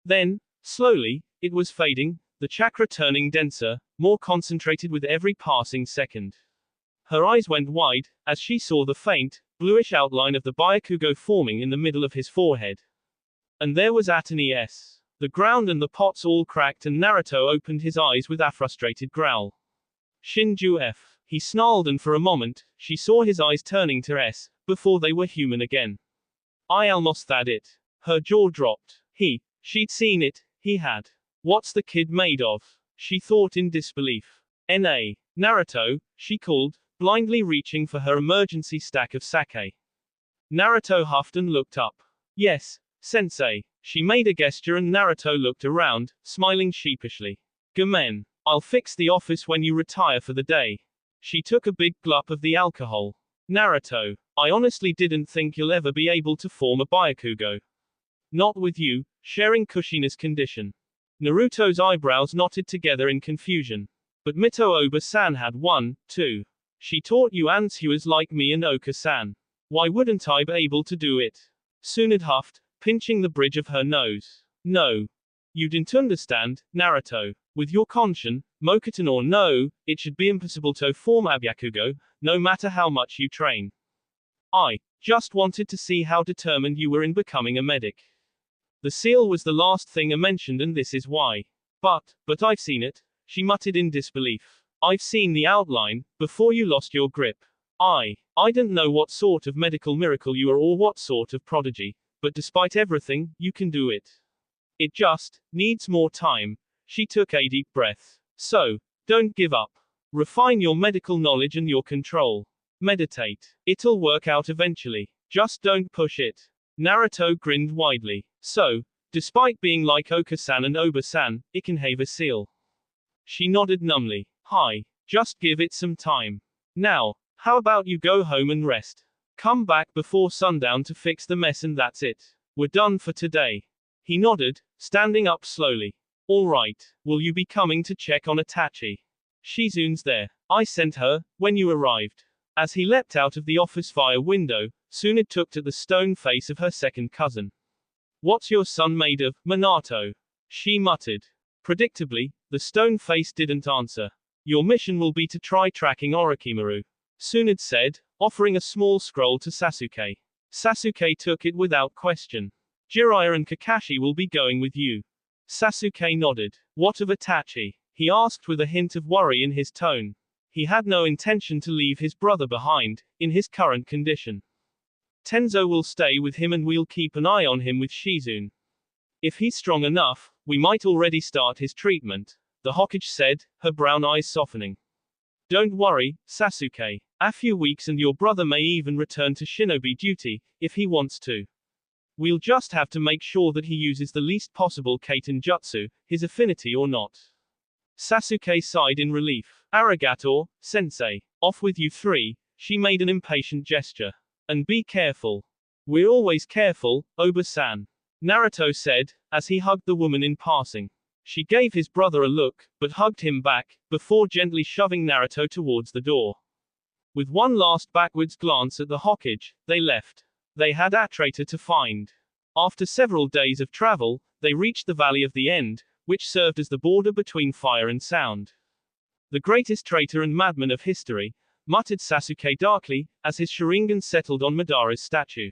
Then, slowly, it was fading, the chakra turning denser, more concentrated with every passing second. Her eyes went wide, as she saw the faint, bluish outline of the Byakugo forming in the middle of his forehead. And there was Atani-S. The ground and the pots all cracked and Naruto opened his eyes with a frustrated growl. Shinju F. He snarled and for a moment, she saw his eyes turning to S, before they were human again. I almost had it. Her jaw dropped. She'd seen it, he had. What's the kid made of? She thought in disbelief. N.A. Naruto, she called, blindly reaching for her emergency stack of sake. Naruto huffed and looked up. Yes, sensei. She made a gesture and Naruto looked around, smiling sheepishly. Gomen. I'll fix the office when you retire for the day. She took a big gulp of the alcohol. Naruto, I honestly didn't think you'll ever be able to form a Byakugo. Not with you, sharing Kushina's condition. Naruto's eyebrows knotted together in confusion. But Mito Oba-san had one, too. She taught you Ansuas like me and Oka-san. Why wouldn't I be able to do it? Tsunade huffed, pinching the bridge of her nose. No. You didn't understand, Naruto. With your conscience, Mokuton or no, it should be impossible to form a Byakugo, no matter how much you train. I just wanted to see how determined you were in becoming a medic. The seal was the last thing I mentioned and this is why. But I've seen it, she muttered in disbelief. I've seen the outline, before you lost your grip. I didn't know what sort of medical miracle you are or what sort of prodigy, but despite everything, you can do it. It just needs more time. She took a deep breath. So, don't give up. Refine your medical knowledge and your control. Meditate. It'll work out eventually. Just don't push it. Naruto grinned widely. So, despite being like Oka-san and Oba-san, it can have a seal. She nodded numbly. Hi. Just give it some time. Now, how about you go home and rest? Come back before sundown to fix the mess and that's it. We're done for today. He nodded, standing up slowly. All right. Will you be coming to check on Itachi? Shizune's there. I sent her, when you arrived. As he leapt out of the office via window, Tsunade took to the stone face of her second cousin. What's your son made of, Minato? She muttered. Predictably, the stone face didn't answer. Your mission will be to try tracking Orochimaru. Tsunade said, offering a small scroll to Sasuke. Sasuke took it without question. Jiraiya and Kakashi will be going with you. Sasuke nodded. What of Itachi? He asked with a hint of worry in his tone. He had no intention to leave his brother behind, in his current condition. Tenzo will stay with him and we'll keep an eye on him with Shizune. If he's strong enough, we might already start his treatment, the Hokage said, her brown eyes softening. Don't worry, Sasuke. A few weeks and your brother may even return to shinobi duty, if he wants to. We'll just have to make sure that he uses the least possible Kaiten Jutsu, his affinity or not. Sasuke sighed in relief. Arigato, sensei. Off with you three, she made an impatient gesture. And be careful. We're always careful, Oba-san. Naruto said, as he hugged the woman in passing. She gave his brother a look, but hugged him back, before gently shoving Naruto towards the door. With one last backwards glance at the Hokage, they left. They had a traitor to find. After several days of travel, they reached the Valley of the End, which served as the border between fire and sound. The greatest traitor and madman of history, muttered Sasuke darkly, as his Sharingan settled on Madara's statue.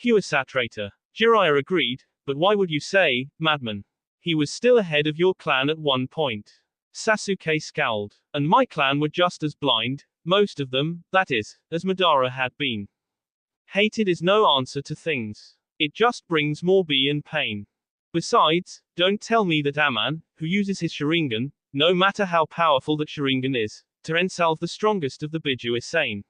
Huasat traitor. Jiraiya agreed, but why would you say, madman? He was still ahead of your clan at one point. Sasuke scowled. And my clan were just as blind, most of them, that is, as Madara had been. Hated is no answer to things. It just brings more pain. Besides, don't tell me that a man, who uses his Sharingan, no matter how powerful that Sharingan is, to ensalve the strongest of the Biju is sane.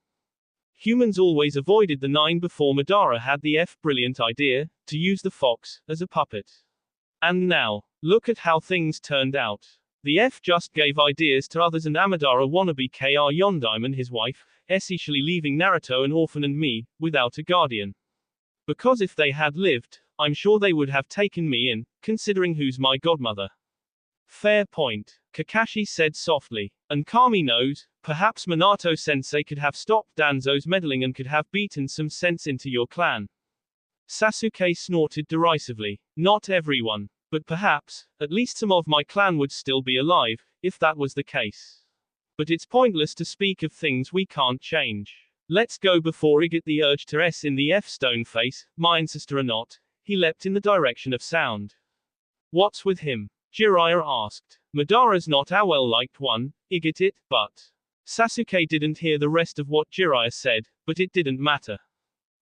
Humans always avoided the 9 before Madara had the brilliant idea, to use the fox, as a puppet. And now, look at how things turned out. The just gave ideas to others and Amadara wannabe Kr Yondaime and his wife, essentially leaving Naruto an orphan and me, without a guardian. Because if they had lived, I'm sure they would have taken me in, considering who's my godmother. Fair point, Kakashi said softly. And Kami knows, perhaps Minato-sensei could have stopped Danzo's meddling and could have beaten some sense into your clan. Sasuke snorted derisively. Not everyone. But perhaps, at least some of my clan would still be alive, if that was the case. But it's pointless to speak of things we can't change. Let's go before I get the urge to S in the stone face, my ancestor or not. He leapt in the direction of sound. What's with him? Jiraiya asked. Madara's not a well-liked one, I get it, but... Sasuke didn't hear the rest of what Jiraiya said, but it didn't matter.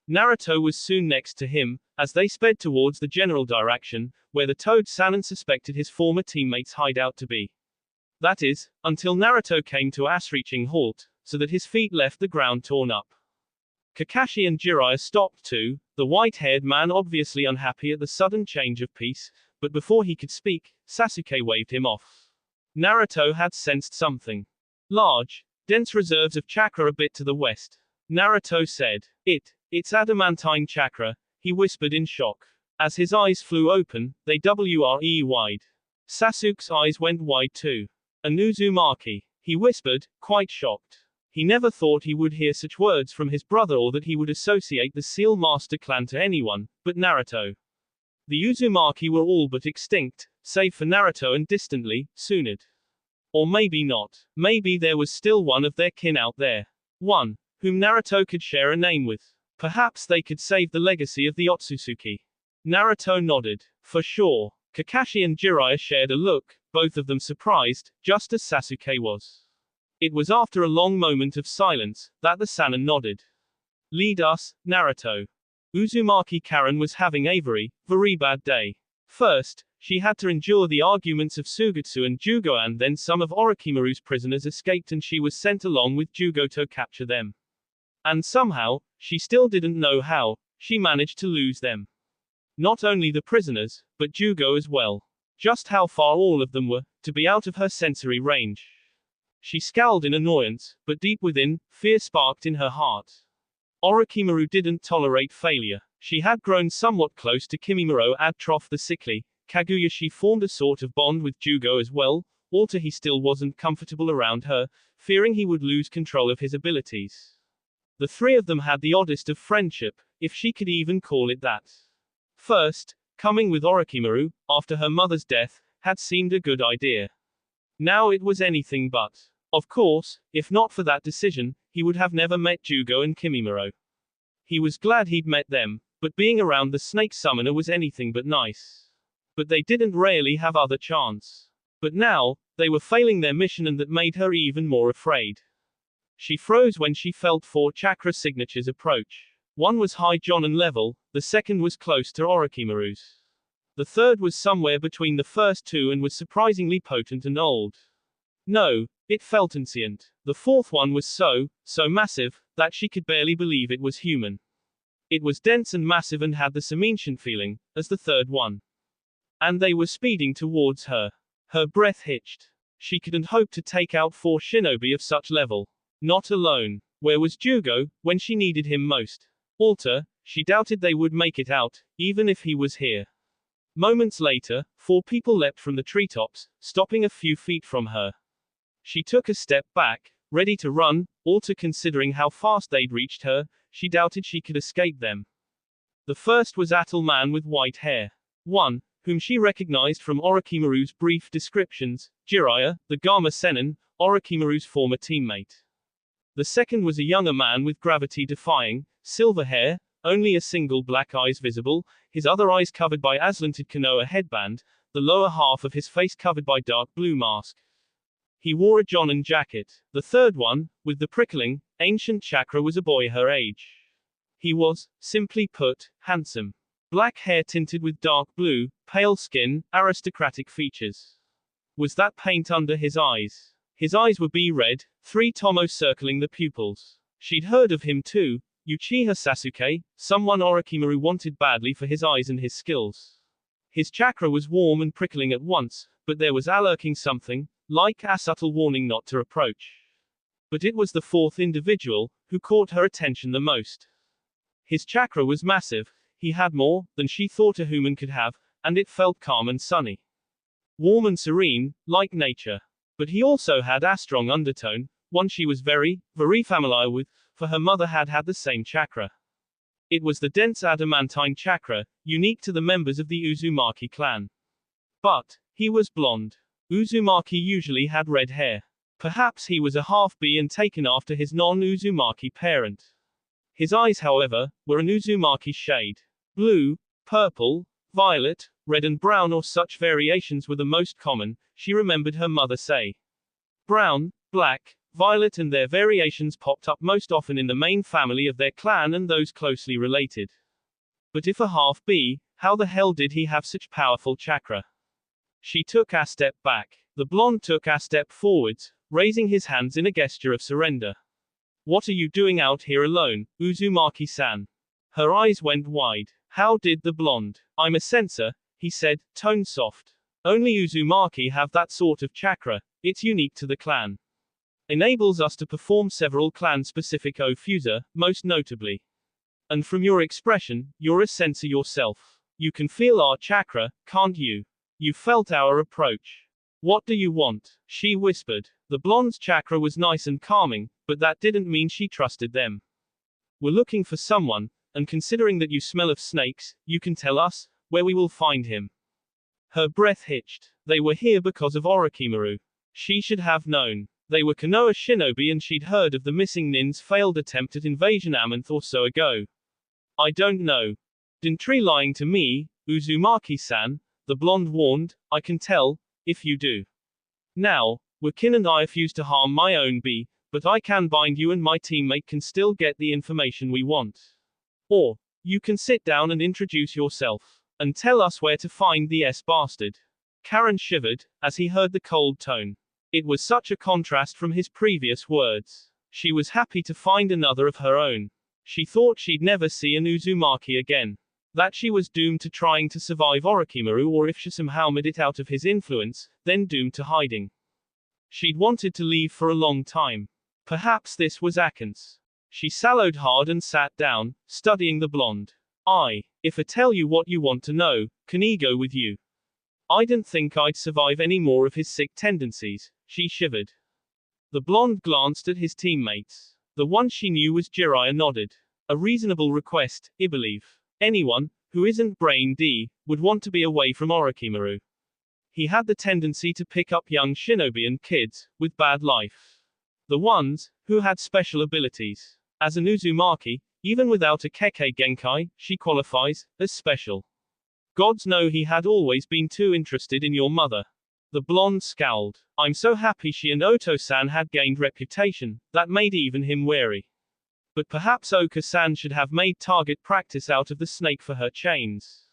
Naruto was soon next to him, as they sped towards the general direction, where the Toad-Sannin suspected his former teammates' hideout to be. That is, until Naruto came to a screeching halt, so that his feet left the ground torn up. Kakashi and Jiraiya stopped too, the white-haired man obviously unhappy at the sudden change of pace, but before he could speak, Sasuke waved him off. Naruto had sensed something. Large, dense reserves of chakra a bit to the west. Naruto said, It's adamantine chakra, he whispered in shock. As his eyes flew open, they were wide. Sasuke's eyes went wide too. A Uzumaki, he whispered, quite shocked. He never thought he would hear such words from his brother or that he would associate the Seal Master clan to anyone, but Naruto. The Uzumaki were all but extinct, save for Naruto and distantly, Tsunade. Or maybe not. Maybe there was still one of their kin out there. One, whom Naruto could share a name with. Perhaps they could save the legacy of the Otsutsuki. Naruto nodded. For sure. Kakashi and Jiraiya shared a look, both of them surprised, just as Sasuke was. It was after a long moment of silence, that the Sannin nodded. Lead us, Naruto. Uzumaki Karen was having a very bad day. First, she had to endure the arguments of Sugetsu and Jugo, and then some of Orochimaru's prisoners escaped and she was sent along with Jugo to capture them. And somehow, she still didn't know how, she managed to lose them. Not only the prisoners, but Jugo as well. Just how far all of them were, to be out of her sensory range. She scowled in annoyance, but deep within, fear sparked in her heart. Orochimaru didn't tolerate failure. She had grown somewhat close to Kimimaro Trough the sickly. Kaguya she formed a sort of bond with Jugo as well, although he still wasn't comfortable around her, fearing he would lose control of his abilities. The three of them had the oddest of friendship, if she could even call it that. First, coming with Orochimaru, after her mother's death, had seemed a good idea. Now it was anything but. Of course, if not for that decision, he would have never met Jugo and Kimimaro. He was glad he'd met them, but being around the snake summoner was anything but nice. But they didn't really have other chance. But now, they were failing their mission, and that made her even more afraid. She froze when she felt 4 chakra signatures approach. One was high Jonin level, the second was close to Orochimaru's. The third was somewhere between the first 2 and was surprisingly potent and old. No, it felt ancient. The fourth one was so massive, that she could barely believe it was human. It was dense and massive and had the same ancient feeling, as the third one. And they were speeding towards her. Her breath hitched. She couldn't hope to take out 4 shinobi of such level. Not alone. Where was Jugo, when she needed him most? Alter, she doubted they would make it out, even if he was here. Moments later, 4 people leapt from the treetops, stopping a few feet from her. She took a step back, ready to run, alter considering how fast they'd reached her, she doubted she could escape them. The first was Atl man with white hair. One, whom she recognized from Orochimaru's brief descriptions, Jiraiya, the Gama Sennin, Orochimaru's former teammate. The second was a younger man with gravity-defying, silver hair, only a single black eyes visible, his other eyes covered by aslanted Konoha headband, the lower half of his face covered by dark blue mask. He wore a Jonin jacket. The third one, with the prickling, ancient chakra, was a boy her age. He was, simply put, handsome. Black hair tinted with dark blue, pale skin, aristocratic features. Was that paint under his eyes? His eyes were red, 3 tomos circling the pupils. She'd heard of him too, Uchiha Sasuke, someone Orochimaru wanted badly for his eyes and his skills. His chakra was warm and prickling at once, but there was a lurking something, like a subtle warning not to approach. But it was the fourth individual, who caught her attention the most. His chakra was massive, he had more than she thought a human could have, and it felt calm and sunny. Warm and serene, like nature. But he also had a strong undertone, one she was very familiar with, for her mother had the same chakra. It was the dense adamantine chakra, unique to the members of the Uzumaki clan. But he was blonde. Uzumaki usually had red hair. Perhaps he was a half-B and taken after his non-Uzumaki parent. His eyes, however, were an Uzumaki shade. Blue, purple, violet, red and brown, or such variations were the most common, she remembered her mother say. Brown, black, violet and their variations popped up most often in the main family of their clan and those closely related. But if a half-B, how the hell did he have such powerful chakra? She took a step back. The blonde took a step forwards, raising his hands in a gesture of surrender. What are you doing out here alone, Uzumaki-san? Her eyes went wide. How did the blonde? I'm a censor, he said, tone soft. Only Uzumaki have that sort of chakra, it's unique to the clan. Enables us to perform several clan-specific ofusa, most notably. And from your expression, you're a censor yourself. You can feel our chakra, can't you? You felt our approach. What do you want? She whispered. The blonde's chakra was nice and calming, but that didn't mean she trusted them. We're looking for someone, and considering that you smell of snakes, you can tell us where we will find him. Her breath hitched. They were here because of Orochimaru. She should have known. They were Konoha shinobi and she'd heard of the missing nin's failed attempt at invasion a month or so ago. I don't know. Dintry lying to me, Uzumaki-san, the blonde warned, I can tell, if you do. Now, Wakin and I refuse to harm my own bee, but I can bind you and my teammate can still get the information we want. Or, you can sit down and introduce yourself, and tell us where to find the bastard. Karen shivered, as he heard the cold tone. It was such a contrast from his previous words. She was happy to find another of her own. She thought she'd never see an Uzumaki again. That she was doomed to trying to survive Orochimaru, or if she somehow made it out of his influence, then doomed to hiding. She'd wanted to leave for a long time. Perhaps this was Akens. She swallowed hard and sat down, studying the blonde. If I tell you what you want to know, can he go with you? I didn't think I'd survive any more of his sick tendencies, she shivered. The blonde glanced at his teammates. The one she knew was Jiraiya nodded. A reasonable request, I believe. Anyone, who isn't Brain D, would want to be away from Orochimaru. He had the tendency to pick up young shinobi and kids, with bad life. The ones, who had special abilities. As an Uzumaki, even without a Kekkei Genkai, she qualifies as special. Gods know he had always been too interested in your mother. The blonde scowled. I'm so happy she and Oto-san had gained reputation, that made even him wary. But perhaps Oka-san should have made target practice out of the snake for her chains.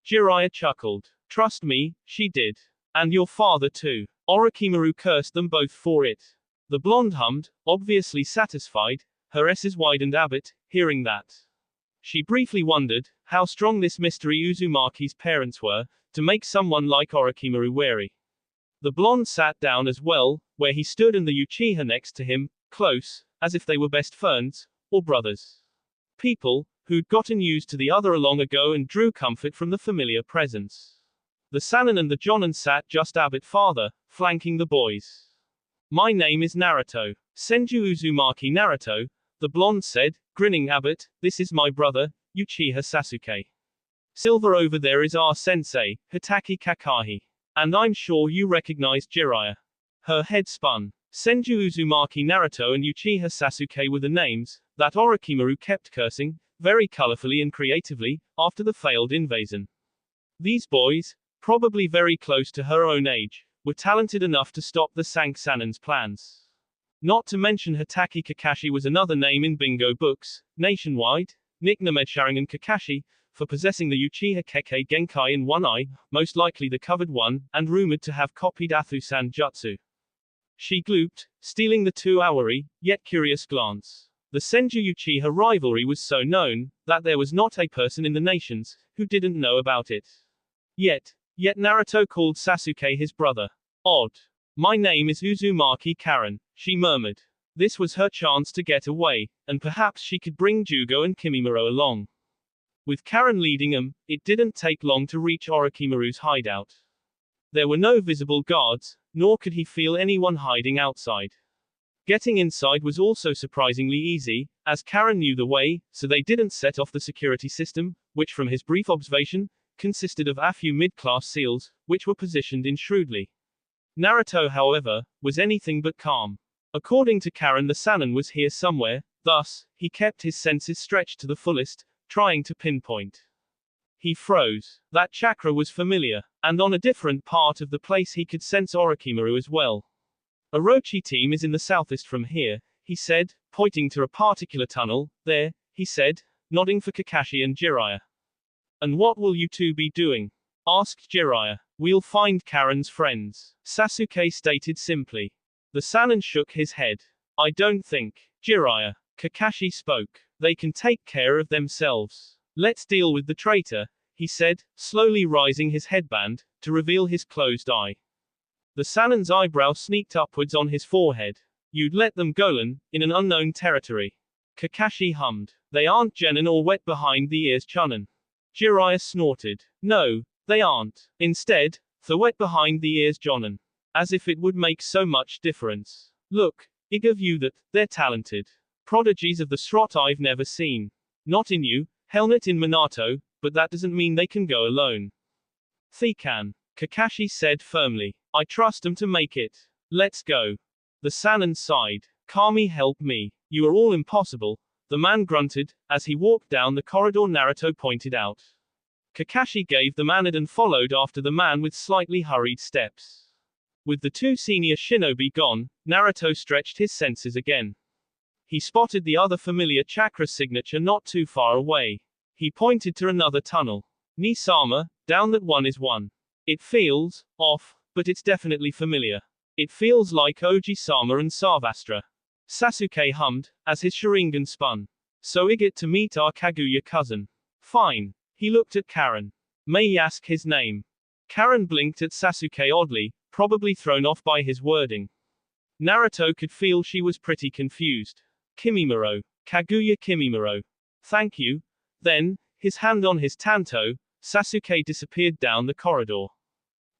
Jiraiya chuckled. Trust me, she did. And your father too. Orochimaru cursed them both for it. The blonde hummed, obviously satisfied, her S's widened a bit, hearing that. She briefly wondered how strong this mystery Uzumaki's parents were, to make someone like Orochimaru wary. The blonde sat down as well, where he stood and the Uchiha next to him, close, as if they were best friends, or brothers. People, who'd gotten used to the other long ago and drew comfort from the familiar presence. The Sannin and the Jonin sat just a bit farther, flanking the boys. My name is Naruto. Senju Uzumaki Naruto, the blonde said, grinning a bit, this is my brother, Uchiha Sasuke. Silver over there is our sensei, Hitaki Kakahi. And I'm sure you recognize Jiraiya. Her head spun. Senju Uzumaki Naruto and Uchiha Sasuke were the names that Orochimaru kept cursing, very colorfully and creatively, after the failed invasion. These boys, probably very close to her own age, were talented enough to stop the Sank Sanen's plans. Not to mention Hatake Kakashi was another name in bingo books, nationwide, nicknamed Sharingan Kakashi, for possessing the Uchiha Kekkei Genkai in one eye, most likely the covered one, and rumored to have copied Athu-san jutsu. She glooped, stealing the 2-hour, yet curious glance. The Senju Uchiha rivalry was so known, that there was not a person in the nations, who didn't know about it. Yet Naruto called Sasuke his brother. Odd. My name is Uzumaki Karen, she murmured. This was her chance to get away, and perhaps she could bring Jugo and Kimimaro along. With Karen leading them, it didn't take long to reach Orochimaru's hideout. There were no visible guards, nor could he feel anyone hiding outside. Getting inside was also surprisingly easy, as Karen knew the way, so they didn't set off the security system, which from his brief observation, consisted of a few mid-class seals, which were positioned in shrewdly. Naruto, however, was anything but calm. According to Karen, the Sannin was here somewhere, thus, he kept his senses stretched to the fullest, trying to pinpoint. He froze. That chakra was familiar, and on a different part of the place he could sense Orochimaru as well. Orochi team is in the southeast from here, he said, pointing to a particular tunnel. There, he said, nodding for Kakashi and Jiraiya. And what will you two be doing? Asked Jiraiya. We'll find Karen's friends, Sasuke stated simply. The Sannin shook his head. I don't think. Jiraiya. Kakashi spoke. They can take care of themselves. Let's deal with the traitor, he said, slowly raising his headband, to reveal his closed eye. The Sannin's eyebrow sneaked upwards on his forehead. You'd let them go in an unknown territory. Kakashi hummed. They aren't genin or wet behind the ears chunin. Jiraiya snorted. No, they aren't. Instead, they're wet behind the ears jonin. As if it would make so much difference. Look, I give you that, they're talented. Prodigies of the Srot I've never seen. Not in you, Hellnet in Minato, but that doesn't mean they can go alone. They can. Kakashi said firmly. I trust them to make it. Let's go. The Sannin sighed. Kami, help me. You are all impossible. The man grunted, as he walked down the corridor Naruto pointed out. Kakashi gave the manad and followed after the man with slightly hurried steps. With the two senior shinobi gone, Naruto stretched his senses again. He spotted the other familiar chakra signature not too far away. He pointed to another tunnel. Nisama, down that one is one. It feels off, but it's definitely familiar. It feels like Oji-sama and Sarvastra. Sasuke hummed, as his Sharingan spun. So I get to meet our Kaguya cousin. Fine. He looked at Karen. May I ask his name? Karen blinked at Sasuke oddly, probably thrown off by his wording. Naruto could feel she was pretty confused. Kimimaro. Kaguya Kimimaro. Thank you. Then, his hand on his tanto, Sasuke disappeared down the corridor.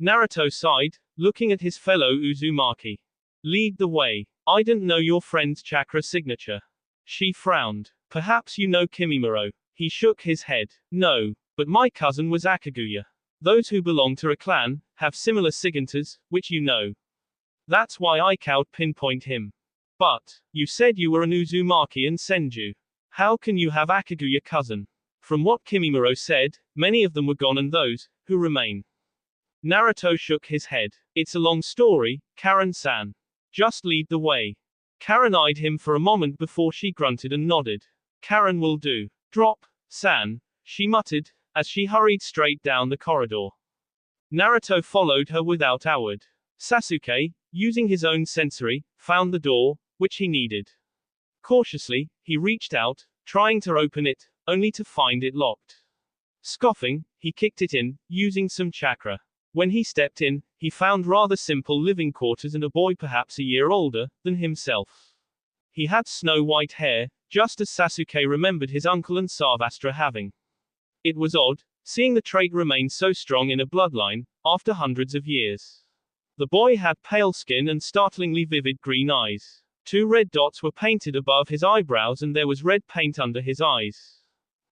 Naruto sighed, looking at his fellow Uzumaki. Lead the way. I didn't know your friend's chakra signature. She frowned. Perhaps you know Kimimaro. He shook his head. No, but my cousin was Akaguya. Those who belong to a clan have similar signatures, which you know. That's why I could pinpoint him. But, you said you were an Uzumaki and Senju. How can you have Akaguya cousin? From what Kimimaro said, many of them were gone and those who remain. Naruto shook his head. It's a long story, Karen-san. Just lead the way. Karen eyed him for a moment before she grunted and nodded. Karen will do. Drop, san, she muttered, as she hurried straight down the corridor. Naruto followed her without a word. Sasuke, using his own sensory, found the door, which he needed. Cautiously, he reached out, trying to open it, only to find it locked. Scoffing, he kicked it in, using some chakra. When he stepped in, he found rather simple living quarters and a boy perhaps a year older than himself. He had snow-white hair, just as Sasuke remembered his uncle and Sarvastra having. It was odd, seeing the trait remain so strong in a bloodline, after hundreds of years. The boy had pale skin and startlingly vivid green eyes. 2 red dots were painted above his eyebrows and there was red paint under his eyes.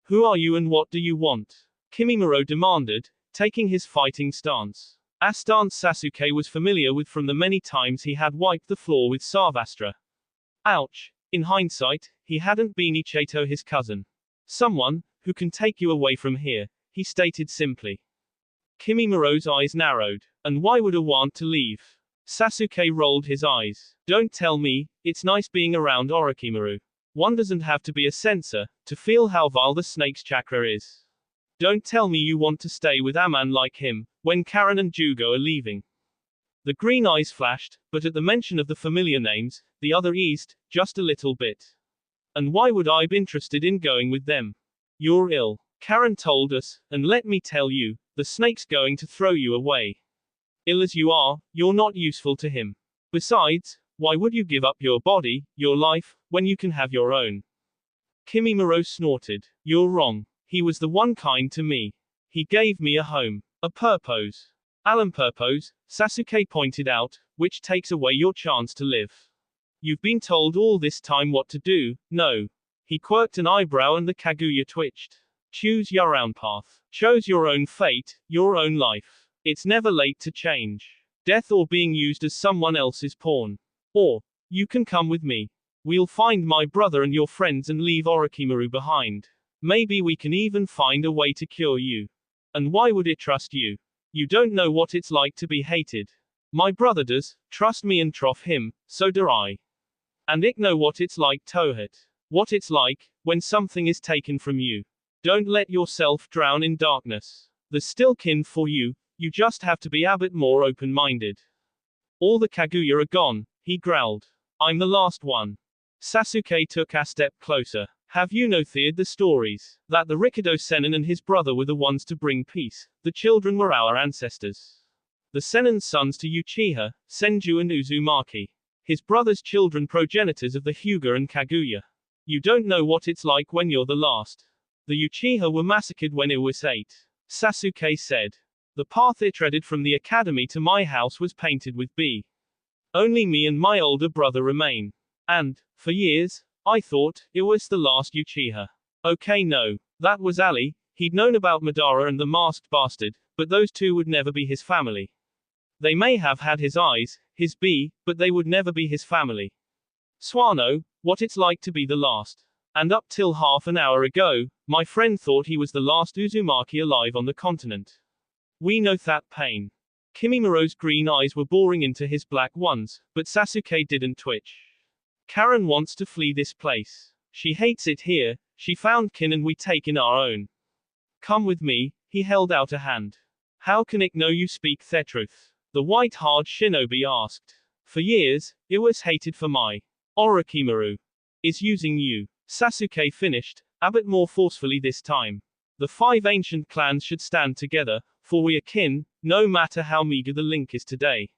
Who are you and what do you want? Kimimaro demanded, taking his fighting stance. A stance Sasuke was familiar with from the many times he had wiped the floor with Sarvastra. Ouch. In hindsight, he hadn't been Ichato his cousin. Someone, who can take you away from here, he stated simply. Kimimuro's eyes narrowed. And why would I want to leave? Sasuke rolled his eyes. Don't tell me, it's nice being around Orochimaru. One doesn't have to be a censor, to feel how vile the snake's chakra is. Don't tell me you want to stay with a man like him, when Karen and Jugo are leaving. The green eyes flashed, but at the mention of the familiar names, the other eased, just a little bit. And why would I be interested in going with them? You're ill. Karen told us, and let me tell you, the snake's going to throw you away. Ill as you are, you're not useful to him. Besides, why would you give up your body, your life, when you can have your own? Kimimuro snorted. You're wrong. He was the one kind to me. He gave me a home, a purpose. Alan purpose, Sasuke pointed out, which takes away your chance to live. You've been told all this time what to do, no. He quirked an eyebrow and the Kaguya twitched. Choose your own path. Chose your own fate, your own life. It's never late to change. Death or being used as someone else's pawn. Or, you can come with me. We'll find my brother and your friends and leave Orochimaru behind. Maybe we can even find a way to cure you. And why would it trust you? You don't know what it's like to be hated. My brother does, trust me and trough him, so do I. And I know what it's like Tohut. What it's like, when something is taken from you. Don't let yourself drown in darkness. There's still kin for you, you just have to be a bit more open-minded. All the Kaguya are gone, he growled. I'm the last one. Sasuke took a step closer. Have you noted the stories? That the Rikudo Sennin and his brother were the ones to bring peace, the children were our ancestors. The Sennin's sons to Uchiha, Senju and Uzumaki. His brother's children progenitors of the Hyuga and Kaguya. You don't know what it's like when you're the last. The Uchiha were massacred when I was 8. Sasuke said. The path I treaded from the academy to my house was painted with B. Only me and my older brother remain. And, for years, I thought, it was the last Uchiha. Okay, no. That was Ali, he'd known about Madara and the masked bastard, but those two would never be his family. They may have had his eyes, his B, but they would never be his family. Swano, what it's like to be the last. And up till half an hour ago, my friend thought he was the last Uzumaki alive on the continent. We know that pain. Kimimuro's green eyes were boring into his black ones, but Sasuke didn't twitch. Karen wants to flee this place. She hates it here, she found kin and we take in our own. Come with me, he held out a hand. How can I know you speak the truth? The white-haired shinobi asked. For years, I was hated for my Orochimaru is using you. Sasuke finished, a bit more forcefully this time. The 5 ancient clans should stand together, for we are kin, no matter how meager the link is today.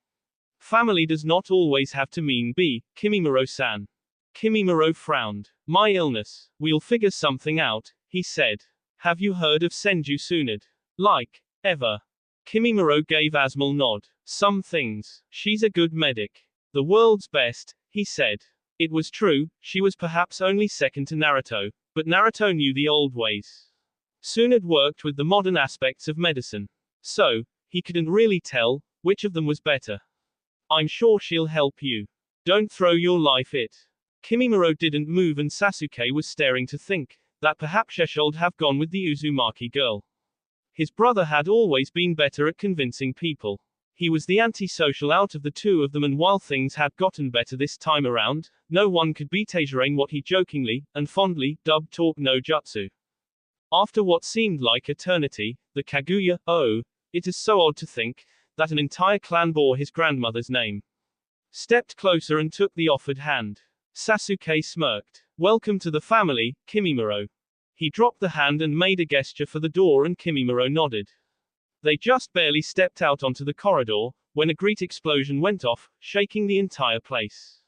Family does not always have to mean B, Kimimuro-san. Kimimuro frowned. My illness. We'll figure something out, he said. Have you heard of Senju Tsunade? Like, ever. Kimimuro gave a small nod. Some things. She's a good medic. The world's best, he said. It was true, she was perhaps only second to Naruto, but Naruto knew the old ways. Tsunade worked with the modern aspects of medicine. So, he couldn't really tell, which of them was better. I'm sure she'll help you. Don't throw your life it. Kimimuro didn't move and Sasuke was staring to think, that perhaps she should have gone with the Uzumaki girl. His brother had always been better at convincing people. He was the antisocial out of the two of them, and while things had gotten better this time around, no one could beat Ajirain what he jokingly, and fondly, dubbed talk no jutsu. After what seemed like eternity, the Kaguya, oh, it is so odd to think, that an entire clan bore his grandmother's name. Stepped closer and took the offered hand. Sasuke smirked. Welcome to the family, Kimimuro. He dropped the hand and made a gesture for the door and Kimimuro nodded. They just barely stepped out onto the corridor, when a great explosion went off, shaking the entire place.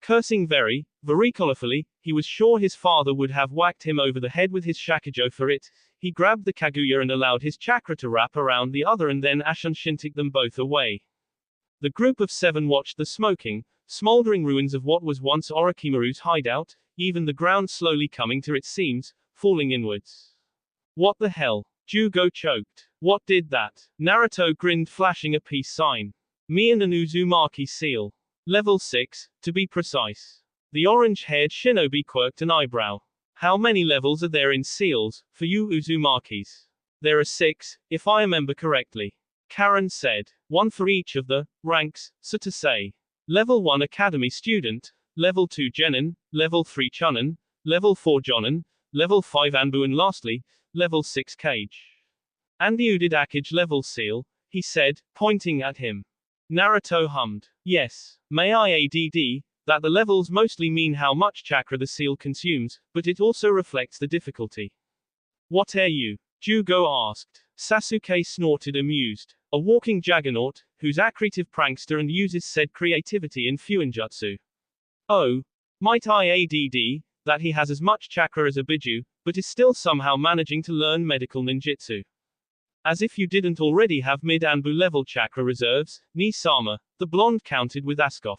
Cursing very colorfully, he was sure his father would have whacked him over the head with his shakujo for it. He grabbed the Kaguya and allowed his chakra to wrap around the other and then Ashunshintik them both away. The group of 7 watched the smoking, smoldering ruins of what was once Orochimaru's hideout, even the ground slowly coming to its seams, falling inwards. What the hell? Jugo choked. What did that? Naruto grinned, flashing a peace sign. Me and an Uzumaki seal. Level 6, to be precise. The orange-haired shinobi quirked an eyebrow. How many levels are there in seals, for you Uzumakis? There are 6, if I remember correctly. Karen said. 1 for each of the ranks, so to say. Level 1 Academy student, Level 2 Genin, Level 3 Chunin, Level 4 Jonin, Level 5 Anbu, and lastly, Level 6 Cage. And you did Akage level seal, he said, pointing at him. Naruto hummed. Yes, may I add that the levels mostly mean how much chakra the seal consumes, but it also reflects the difficulty. What are you? Jugo asked. Sasuke snorted, amused. A walking juggernaut, who's a creative prankster and uses said creativity in fuinjutsu. Oh, might I add that he has as much chakra as a biju, but is still somehow managing to learn medical ninjutsu. As if you didn't already have mid-Anbu level chakra reserves, Ni-sama, the blonde counted with Askoff.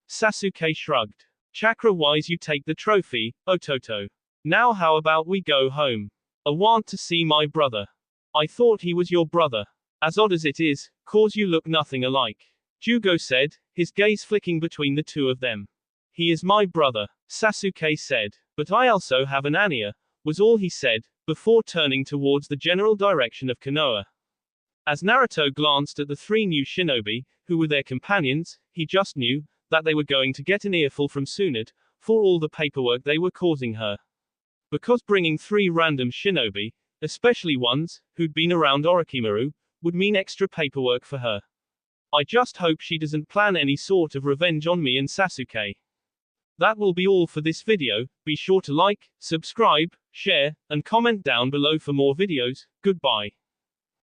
Sasuke shrugged. Chakra-wise you take the trophy, Ototo. Now how about we go home? I want to see my brother. I thought he was your brother. As odd as it is, cause you look nothing alike. Jugo said, his gaze flicking between the two of them. He is my brother, Sasuke said, but I also have an Anya, was all he said, before turning towards the general direction of Konoha. As Naruto glanced at the 3 new shinobi, who were their companions, he just knew that they were going to get an earful from Tsunade, for all the paperwork they were causing her. Because bringing 3 random shinobi, especially ones who'd been around Orochimaru, would mean extra paperwork for her. I just hope she doesn't plan any sort of revenge on me and Sasuke. That will be all for this video. Be sure to like, subscribe, share, and comment down below for more videos. Goodbye.